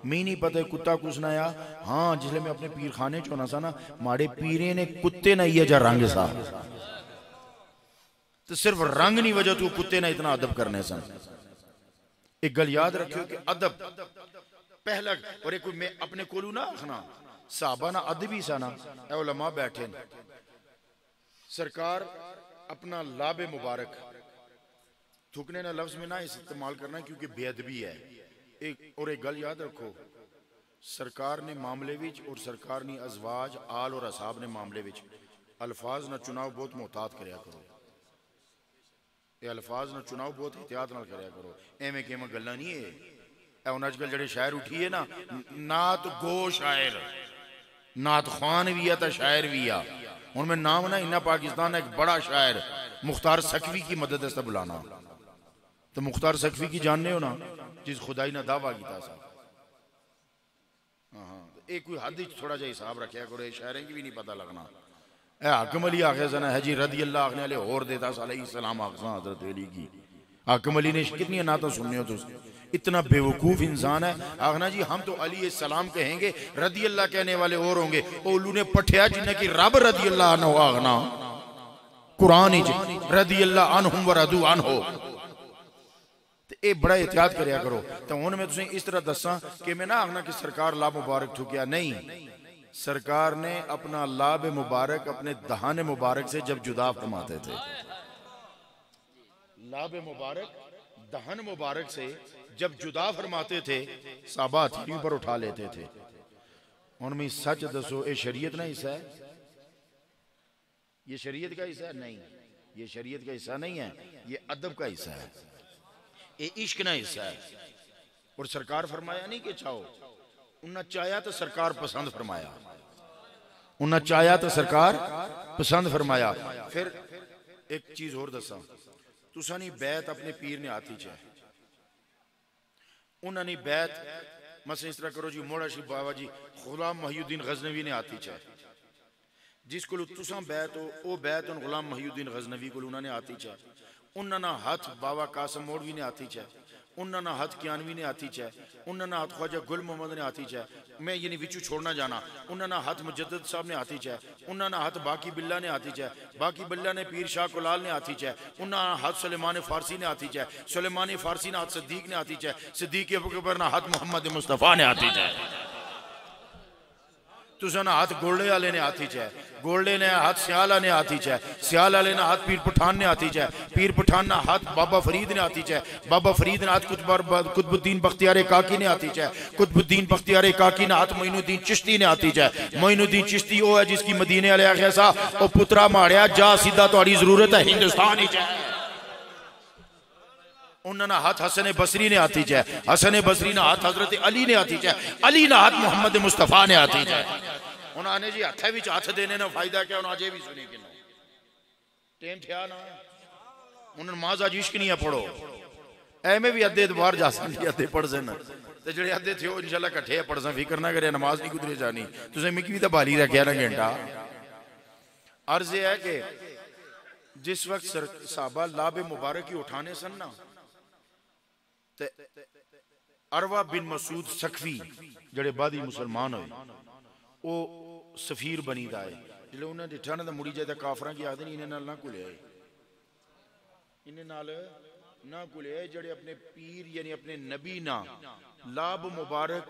मैं नहीं पता कुत्ता कुछ ना आया। हाँ जिसले मैं अपने पीर खाने च होना सा ना, माड़े पीरे ने कुत्ते ना ये जा रंग सा, तो सिर्फ रंग नहीं वजह तू कुत्ते ना इतना अदब करने सन। एक गल याद रखियो कि अदब पहला, और एक मैं अपने कोलू ना आखना साहबा ना अदबी सा ना, उलमा बैठे सरकार अपना लाबे मुबारक थूकने ना लफ्ज में ना इस्तेमाल करना, क्योंकि बेअदबी है। एक गल याद रखो, सरकार ने मामले विच और सरकार ने अजवाज आल और असाब ने मामले विच अल्फाज ना चुनाव बहुत मोहतात करया करो। ये अल्फाज ना चुनाव बहुत एहतियात नाल करया करो। एवें किवें गल्लां नहीं है। हुण अजकल जेहड़े शायर उठी है ना, नात गो शायर, नात खान भी है तो शायर भी है। हुण मैं नाम ना इन्ना पाकिस्तान एक बड़ा शायर मुख्तार सकवी की मदद से बुलाना, तो मुख्तार सकवी की जानने हो ना, जिस खुदाई ना दावा किया सा। हाँ एक कोई हद थोड़ा जा हिसाब रखा करो, शायरें की भी नहीं पता लगना। हाकिम अली आखे सन है जी रदी अल्लाह आखने वाले होर देता सलाम आखसा हजरत अली की। हाकिम अली ने कितनी नाता सुनने हो तुम? इतना बेवकूफ इंसान है। आखना जी हम तो अली सलाम कहेंगे, रदी अल्लाह कहने वाले और होंगे। ओलू ने पठिया जिन्हें की रब रदी अल्लाह अन हो, आखना कुरान रदी अल्लाह अन हम व रदू अन हो। ये बड़ा एहतियात करया करो। तो हुण मैं तुसें इस तरह दसा कि मैं ना आखना कि सरकार ला मुबारक ठुकिया, नहीं। सरकार ने अपना लाभ मुबारक अपने दहाने मुबारक से जब जुदा फरमाते थे, लाभ मुबारक दहन मुबारक से जब जुदा फरमाते थे, साहबा हथेलियों पर उठा लेते थे। हुण मैं सच दसो, ये शरीयत ना हिस्सा है? ये शरीयत का हिस्सा नहीं, ये शरीयत का हिस्सा नहीं है, ये अदब का हिस्सा है, ये इश्क ना हिस्सा है। और सरकार फरमाया नहीं कि चाहो, उन्हें चाया तो सरकार पसंद फरमाया, उन्हें चाया तो सरकार पसंद फरमाया। फिर एक चीज और दसा, तुसा नहीं बैत अपने पीर ने आती चाहे, उन्होंने बैत मसला इस तरह करो जी, मोड़ा शी बाबा जी गुलाम मोहिउद्दीन गजनवी ने आती चाहे, जिस को तुसा बैत हो वो बैत उन गुलाम मोहिउद्दीन गजनवी को उन्होंने आती चाहे। उन्होंने हाथ बाबा कासम मोड़वी ने आती चाहे, उन्होंने हाथ कियानवी ने आती चाहे, उन्होंने हाथ ख्वाजा गुल मोहम्मद ने आती चाहे, मैं यानी विचू छोड़ना जाना, उन्होंने हाथ मुजद्दद साहब ने आती चाहे, उन्होंने हाथ बाकी बिल्ला ने आती चाहे, बाकी बिल्ला ने पीर शाह कुलाल ने आती चाहे, उन्होंने हाथ सुलेमान फारसी ने आती चाहे, सुलेमान फारसी ने हाथ सिद्दीक ने आती चाहे, सिद्दीक अबू बकर ने हाथ मोहम्मद मुस्तफ़ा ने आती चाहे। तुसा ना हाथ गोल्डे वाले ने हाथी च है, गोल्डे ने हाथ सियाल ने हाथी च है, सियाल वाले ने हाथ पीर पठान ने हाथी च है, पीर पठान ना हाथ बाबा फरीद ने हाथी च है, बाबा फरीद ने हाथ कुतुबुद्दीन बख्तियार काकी ने हाथी च है, कुतुबुद्दीन बख्तियार काकी ने हाथ मोइनुद्दीन चिश्ती ने हाथी च है। मोइनुद्दीन चिश्ती वो है जिसकी मदीने वाले आख्या सा ओ पुत्रा माड़िया जा सीधा तुहाडी जरूरत है हिंदुस्तान ही च है। उन्होंने हाथ हसन बसरी ने हाथी च है, हसन बसरी ने हाथ हजरत अली ने हाथी च है, अली ने हाथ मोहम्मद मुस्तफा ने हाथी च है। उन्होंने जी हथे विच हाथ देने ना फायदा क्या उन्हें अजे भी सुनी कि टेम थिया ना उन्होंने नमाज अज इश्क नहीं पढ़ो एवं भी अद्धे बाहर जा सकते अद्धे पढ़ सन तो जो अद्धे थे इंशाल्लाह कट्ठे पढ़ सन फिक्र ना करे नमाज नहीं गुजरे जानी तुसें मिगी भी तो बाली रखा ना घंटा। अर्ज है कि जिस वक्त साहबा लाभ मुबारक ही उठाने सन ना अरवा बिन मसूद सकफी जड़े बादी मुसलमान होए वो सफीर बनी दा है जिले उन्हें डिठा ना मुड़ी जाए काफर की आदत इन्हें नाल ना कुलिया इन्हें नाल ना कुलिया जड़े अपने पीर यानी अपने नबी ना लाभ मुबारक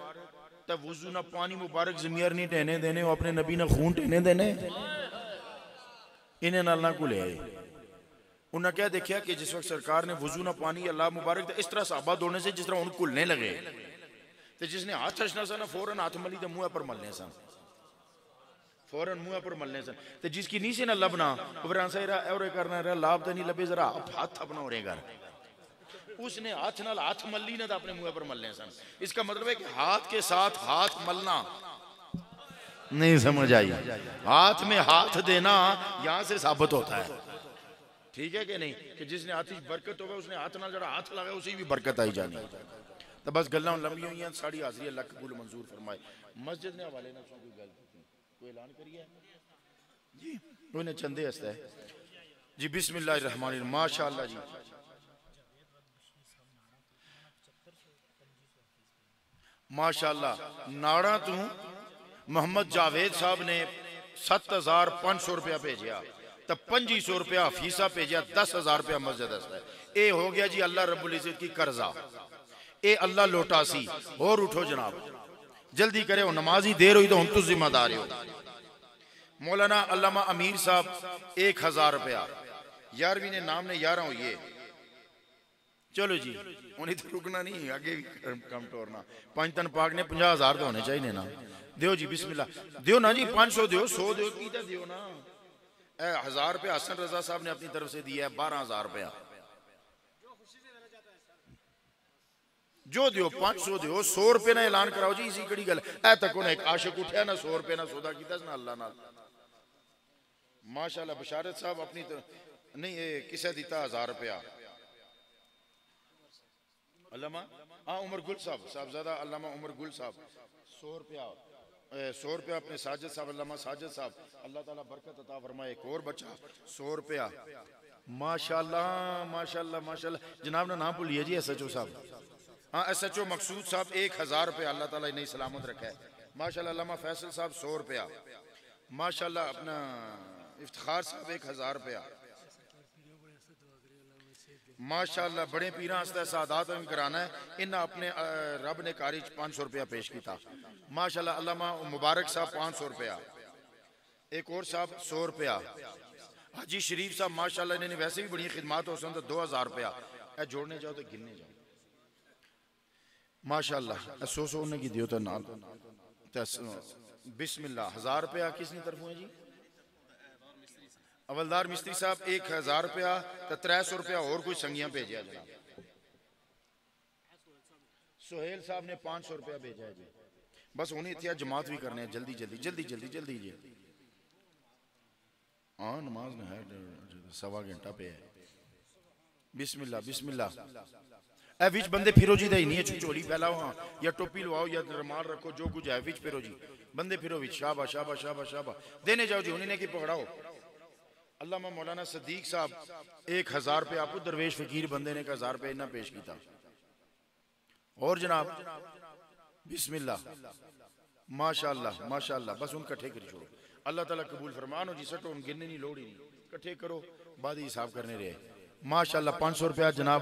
तो वुजू ना पानी मुबारक जमीर नहीं टहने देने वो अपने नबी ना खून टहने देने इन्हें नाल ना कुलिया। उन्हें क्या देखा कि जिस वक्त सरकार ने वजू ना पानी अल्लाह मुबारक तो इस तरह साहबा दौड़ने से जिस तरह उन घुलने लगे तो जिसने हाथ हसना सा ना फौरन हाथ मली तो मुंह पर मलने सन फौरन मुंह पर मलने सन तो जिसकी नीचे ना लबना और करना रहा लाभ तो नहीं लबे जरा हाथ अपना हो घर उसने हाथ नाल हाथ मल्ली ना तो अपने मुंह पर मलने सन। इसका मतलब है कि हाथ के साथ हाथ मलना नहीं समझ आई, हाथ में हाथ देना यहां से साबित होता है ठीक है कि नहीं कि जिसने हाथ की बरकत होगा उसने हाथ ना जरा हाथ लगा उसी भी बरकत आई जानी। तो बस गल्लां लंबी हुई हैं साड़ी हाजिरी अल्लाह कबूल मंजूर फरमाए। मस्जिद ने हवाले ना कोई गल कोई ऐलान करिए जी उन्हें चंदे हस्ता है जी बिस्मिल्लाहिर्रहमानिर्रहीम माशाअल्लाह जी माशाअल्लाह। नाड़ा तू मोहम्मद जावेद साहब ने 7500 रुपया भेजा तो 2500 रुपया फीसा भेजा 10,000 रुपया मस्जिद है। ये हो गया जी अल्लाह रब्बुल इज्जत की कर्जा ए अल्लाह लौटा सी और उठो जनाब जल्दी करे हो नमाज ही देर हुई तो हम तो जिम्मेदार हो। मौलाना अल्लामा अमीर साहब 1000 रुपया 11वीं ने नाम ने 11 हो ये चलो जी उन्हें तो रुकना नहीं आगे भी कम टोरना। पंज तन पाक ने 50,000 तो होने चाहिए ना दियो जी बिस्मिल्लाह दियो ना जी 500 दियो 100 दियो की दियो ना 1000 रुपया हसन रजा साहब ने अपनी तरफ से दिया है 12,000 रुपया जो दियो 500 दियो 100 रुपये ना ऐलान कराओ जी इसी कड़ी गल ए तक उन्हें एक आशिक उठा ना 100 रुपये ना सौदा किया ना अल्लाह नाल माशाल्लाह। बशारत साहब अपनी नहीं किसे दिता 1000 रुपया अल्लामा हाँ उमर गुल साहब साहबजादा अल्लामा उमर गुल साहब 100 रुपया 100 रुपया अपने साजिद साहब अल्लामा साजिद साहब अल्लाह ताला बरकत अता फरमाए। एक और बच्चा 100 रुपया माशाल्लाह माशाल्लाह माशाल्लाह जनाब ना नाम भूलिए जी SHO साहब हाँ SHO मकसूद साहब 1000 रुपया अल्लाह ताला इन्हें सलामत रखा है माशाल्लाह। अल्लामा फैसल साहब 100 रुपया माशाल्लाह। अपना इफ्तिखार साहब 1000 रुपया माशाल्लाह। बड़े पीरा हस्ता सादात कराना है इन्हें अपने रब ने कारी 500 रुपया पेश किया माशाल्लाह। अल्लामा मुबारक साहब 500 रुपया एक और साहब 100 रुपया हाजी शरीफ साहब माशाल्लाह इन्हें वैसे भी बड़ी खिदमत हो सन तो 2000 रुपया जोड़ने जाओ तो गिनने जाओ माशाल्लाह। 100 उन्हें की दियो तो नाल बिस्मिल्लाह 1000 रुपया किसने तरफ है जी अवलदार मिस्त्री साहब 1000 रुपया तो 300 रुपया और कोई संगियां भेजा जनाब। सोहेल साहब ने 500 रुपया भेजा है जी बस उन्हें इतना जमात भी करने जल्दी जल्दी जल्दी जल्दी जल्दी जी हाँ नमाज में है 1.25 घंटा पे है बिस्मिल्लाह बिस्मिल्लाह। ए विच बंदे फिरो जी दे नहीं चोली फैलाओ हाँ या टोपी लवाओ या रुमाल रखो जो कुछ है विच फिरो जी बंदे फिरो विच शाबा शाबा शाबा शाबा देने जाओ जी उन्हें की पकड़ाओ। अल्लामा मौलाना सदीक साहब 1000 रुपये आपको दरवेश फकीर बंदे ने 1000 रुपये इन्ना पेश किया और जनाब बिस्मिल्लाह माशाल्लाह माशाल्लाह। बस उन कट्ठे कर छोड़ो अल्लाह ताला कबूल फरमान हो जी सटो उन गिनने नहीं लोड़ ही नहीं कट्ठे करो बाद ही हिसाब करने रहे माशाल्लाह। 500 रुपया जनाब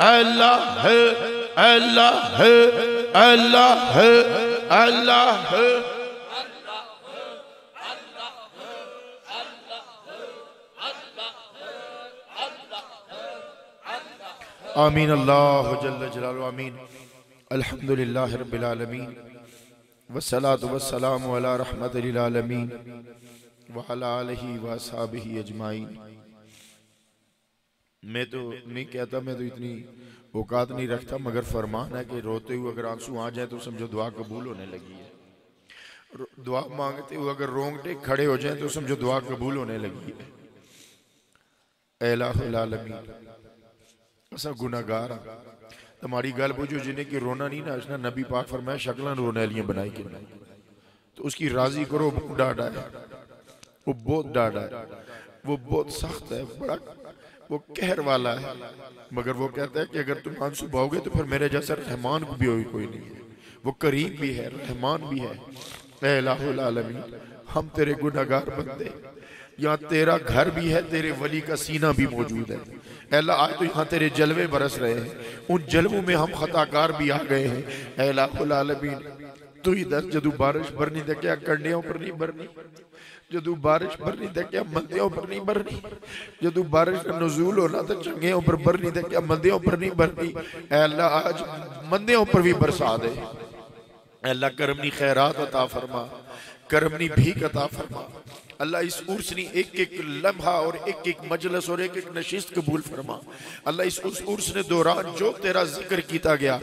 अल्लाह अल्लाह अल्लाह अल्लाह। आमीन अल्लाह जल्ल जलालुहु आमीन। अल्हम्दुलिल्लाह रब्बिल आलमीन वस्सलातु वस्सलामु अला रहमतिल लिल आलमीन व अला आलिहि व अस्हाबिहि अजमाइन। मैं तो नहीं कहता, मैं तो इतनी औकात नहीं रखता, मगर फरमान है कि रोते हुए अगर आंसू आ जाए तो समझो दुआ कबूल होने लगी है। दुआ मांगते हुए अगर रोंगटे खड़े हो जाए तो समझो दुआ कबूल होने लगी है। इलाहुल आलमीन असा गुनाहगार तुम्हारी गल बुझो जिन्हें कि रोना नहीं ना असना। नबी पाक फरमाया शक्लां रोने वालियां बनाई के तो उसकी राजी करो। वो डाढ़ा है, वो बहुत डाढ़ा है, वो बहुत सख्त है, बड़ा वो कहर वाला है, मगर वो कहता है कि अगर तुम आंसू बहाओगे तो फिर मेरे जैसा रहमान भी कोई नहीं है। वो करीम भी है, रहमान भी है। ऐ इलाहुल आलमीन हम तेरे गुनाहगार बंदे, यहाँ तेरा घर भी है, तेरे वली का सीना भी मौजूद है। अल्लाह आज तो यहाँ तेरे जलवे बरस रहे हैं, उन जलवों में हम खताकार भी आ गए हैं। ऐ इलाहुल आलमीन तू ही दस जदू बारिश भरनी तो क्या कंडियों पर नहीं भरनी, जदू बारिश भरनी तो क्या मंदियों पर नहीं भरनी, जदू बारिश का नज़ूल होना तो चंगियों पर भरनी तो क्या मंदियों पर नहीं भरनी। अल्लाह आज मंदियों पर भी बरसा दे। अल्लाह करमनी खैरात अता फरमा, करमनी भीख अता फरमा। अल्लाह इस उर्स ने एक एक लम्हा और एक एक मजलस और एक एक नशिस्त कबूल फरमा। अल्लाह इस उर्स ने दौरान जो तेरा जिक्र किया गया,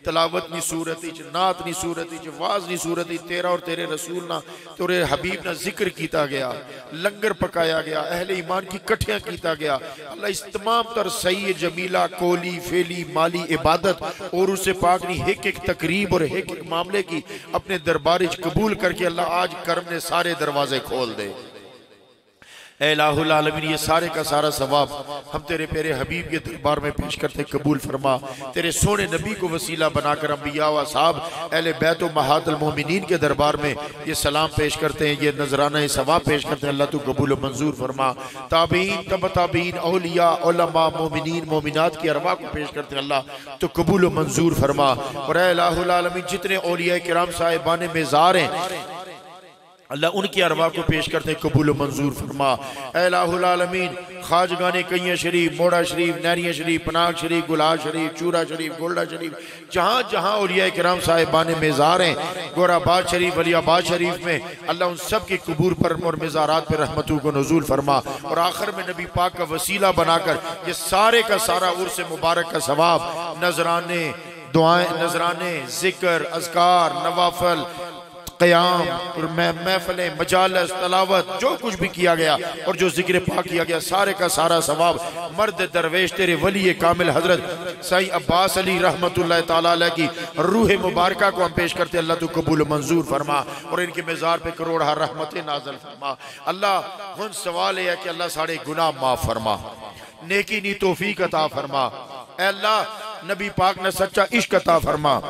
तलावत नी सूरत इच, नात नी सूरत इच, वाज नी सूरत इच, तेरा और तेरे रसूल ना तेरे हबीब ना जिक्र किया गया, लंगर पकाया गया, अहले ईमान की कठिया किया गया। अल्लाह इस तमाम तर सही जमीला कोली फेली माली इबादत और उसे पाक नी एक एक तकरीब और एक एक मामले की अपने दरबार कबूल करके अल्लाह आज करम ने सारे दरवाजे खोल दे। इलाहुल आलमीन ये सारे का सारा सवाब हम तेरे प्यारे हबीब के दरबार में पेश करते कबूल फरमा। तेरे सोने नबी को वसीला बनाकर अंबिया व साहब अहले बैत व महातुल मोमिनीन के दरबार में ये सलाम पेश करते हैं, ये नजराना सवाब पेश करते हैं। अल्लाह तू कबूल व मंजूर फरमा। ताबीन तब ताबीन औलिया उलमा मोमिनीन मोमिनात की अरवा को पेश करते हैं, अल्लाह तो कबूल व मंजूर फरमा। और इलाहुल आलमीन जितने औलिया किराम साहिबान मेज़ार हैं अल्लाह उनकी अरवा को पेश करते कबूल मंजूर फरमा। इलाहुल आलमीन खाजगाने कैया शरीफ, मोड़ा शरीफ, नैरिया शरीफ, पनाग शरीफ, गुलाब शरीफ, चूरा शरीफ, गोल्डा शरीफ, जहाँ जहाँ औलिया किराम साहिबान मेज़ार हैं, गोराबाद शरीफ, वलियाबाद शरीफ में अल्लाह उन सब के कबूर पर और मेज़ारात पर रहमतों को नज़ूल फरमा। और आखिर में नबी पाक का वसीला बनाकर ये सारे का सारा उर्स मुबारक का सवाब, नजराने दुआएं, नजराने जिक्र, अज़कार, नवाफल, क़याम और महफ़िलें, मजालस, तलावत, जो कुछ भी किया गया और जो जिक्र पाक किया गया, सारे का सारा सवाब मर्द दरवेश तेरे वली कामिल हजरत सई अब्बास अली रहमतुल्लाह ताला अलैह की रूह मुबारका को हम पेश करते। अल्लाह तू कबूल मंजूर फरमा और इनके मेज़ार पे करोड़ रहमतें नाज़िल फरमा। अल्लाह हुन सवाल है कि अल्लाह सारे गुनाह माफ फरमा, नेकी नी तौफीक अता फरमा। अल्लाह नबी पाक ने सच्चा इश्क अता फरमा,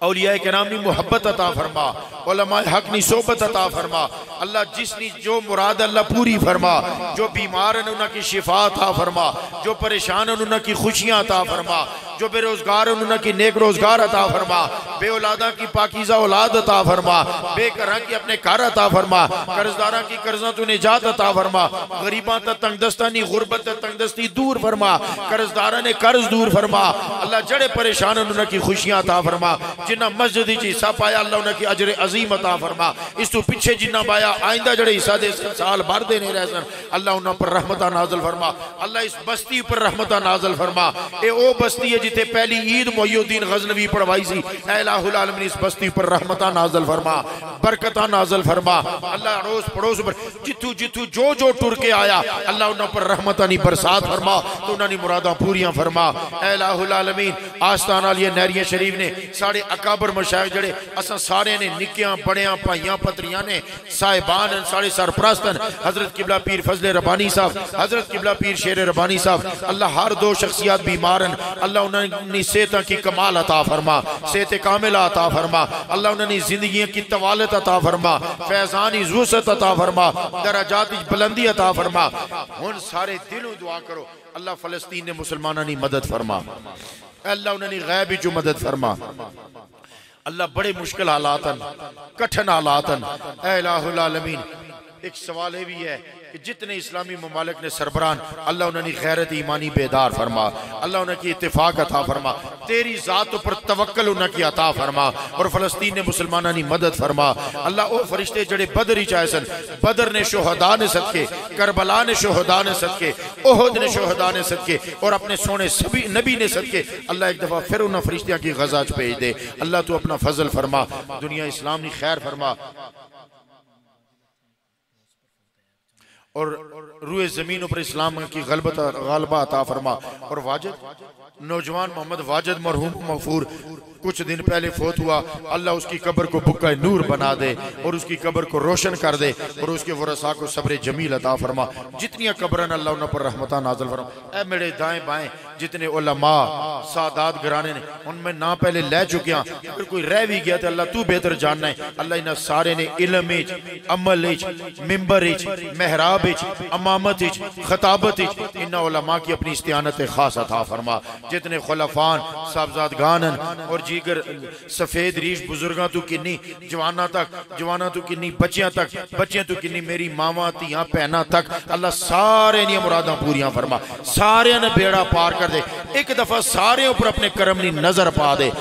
औलिया किराम नी मोहब्बत अता फरमा, उलमाए हक नी सोबत अता फरमा। अल्लाह जिसनी जो मुराद अल्लाह पूरी फरमा, जो बीमार हैं उनकी शिफा अता फरमा, जो परेशान हैं उनकी खुशियां अता फरमा, जो बेरोजगार हैं उनकी नेक रोजगार अता फरमा, बे औलादा की पाकीज़ा औलाद अता फरमा, बेघरा की अपने घर अता फरमा, कर्जदारा की कर्जा तू निजात अता फरमा, गरीबा तंगदस्तानी गुरबत तंगदस्ती दूर फरमा, कर्जदारा ने कर्ज दूर फरमा। अल्लाह जड़े परेशान हैं उनकी खुशियां अता फरमा, जिन्ना मस्जिद हिस्सा पाया अल्लाह उनकी अजर अजीम अता फरमा। इस तू पिछे जिन्ना पाया आइंदा जड़े हिस्सा दे साल भर दे नहीं रह सन, अल्लाह उन्हां पर रहमत नाज़िल फरमा। अल्लाह इस बस्ती पर रहमत नाज़िल फरमा। ए ओ बस्ती है जिथे पहली ईद मोइनुद्दीन गजनवी पढ़वाई सी। इलाहुल आलमीन इस बस्ती पर रहमत नाज़िल फरमा, बरकत नाज़िल फरमा। अल्लाह अड़ोस पड़ोस पर जिथू जिथू जो जो टुर के आया अल्लाह उन्हां पर रहमत नी बरसात फरमा, तो उन्हां दी मुरादां पूरियां फरमा। इलाहुल आलमीन आस्ताना वाली नैरिया शरीफ ने साढ़े अकाबर मशाइख जड़े असा सारे ने निक्कियां बड़ियां भाइयां पत्रियां ने साहिबान साढ़े सरपरस्तन हजरत किबला पीर फजले रबानी साहब, हजरत किबला पीर शेर रबानी साहब। अल्लाह हर दो शख्सियत बीमार हैं, अल्लाह उन्हें सेहत की कमाल अता फरमा, सेहत कामिला अता फरमा। अल्लाह उन्हें जिंदगी की तवालत अता फरमा, फैजानी ज़ुसत अता फरमा, दराजात बुलंदी अता फरमा। हुन सारे दिलों दुआ करो अल्लाह फलस्तीन ने मुसलमाना नी मदद फरमा, अल्लाह उन्हें गैब जो मदद फरमा। अल्लाह बड़े मुश्किल हालात, कठिन हालात। ऐ इलाहुल आलमीन, एक सवाल ये भी है कि जितने इस्लामी ममालिक ने सरबरान, अल्लाह उन्हें गैरत ईमानी बेदार फरमा, अल्लाह उन्हें की इत्तिफाक अता फरमा, तेरी जात पर तवक्कल उन्हें की अता फरमा और फलस्तीन ने मुसलमाना नी मदद फरमा। अल्लाह ओ फरिश्ते जड़े बदर ही चाहे सन, बदर ने शोहदा ने सदके, करबला ने शोहदा ने सदके, ओहद ने शोहदा ने सदके और अपने सोने सभी नबी ने सदके अल्लाह एक दफा फिर उन्हें फरिश्तियां की गजा भेज दे। अल्लाह तू अपना फजल फरमा, दुनिया इस्लाम नी खैर फरमा और रूए जमीन पर इस्लाम की गालबा अता फरमा। और वाजिद नौजवान मोहम्मद वाजिद मरहूम मगफूर कुछ दिन पहले फोत हुआ, अल्लाह उसकी कब्र को बुक्का नूर बना दे और उसकी कब्र को रोशन कर दे और उसके वरसा को सब्र जमील अता फरमा। जितनी कब्रन अल्लाह उन पर रहमत नाज़िल फरमा। ऐ मेरे दाएं बाएं जितने उलमा सादात घराने ने उनमें ना पहले ले चुके हैं, अगर कोई रह भी गया तो अल्लाह तू बेहतर जानना है। अल्लाह इन्हें सारे ने इल्म अमल मिंबर महराब अमामत खताबत इन उलमा की अपनी इस्तियानत खास अता फरमा। जितने खुलफान साहबजादगान और जीगर सफेद रीश बुजुर्गा तू किन्नी जवाना तू किन्नी बच्चियां तू किन्नी मेरी मावा धियां भैनां तक अल्लाह सारे नी मुरादां पूरियां फरमा, सारे ने बेड़ा पार कर दे। एक दफा सारे ऊपर अपने करम नी नजर पा दे।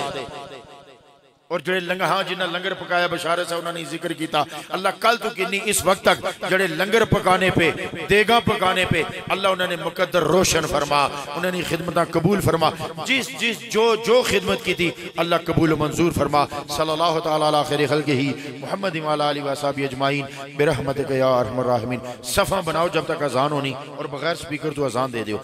और जड़े लंगर हाँ जिन्हें लंगर पकाया बशारे से उन्होंने जिक्र किया अल्लाह कल तो किन्नी इस वक्त तक जड़े लंगर पकाने पे देगा पकाने पे अल्लाह उन्होंने मुकद्दर रोशन फरमा, उन्होंने खिदमत कबूल फरमा। जिस जिस जो खिदमत की थी अल्लाह कबूल मंजूर फरमा। सल्लल्लाहु तआला अला खैरि खल्क़िही मुहम्मद व अला आलिहि व अस्हाबिहि अजमाइन बिरहमतिका या अरहमर राहिमीन। सफ़ा बनाओ जब तक अजान होनी और बगैर स्पीकर तो अजान दे दो।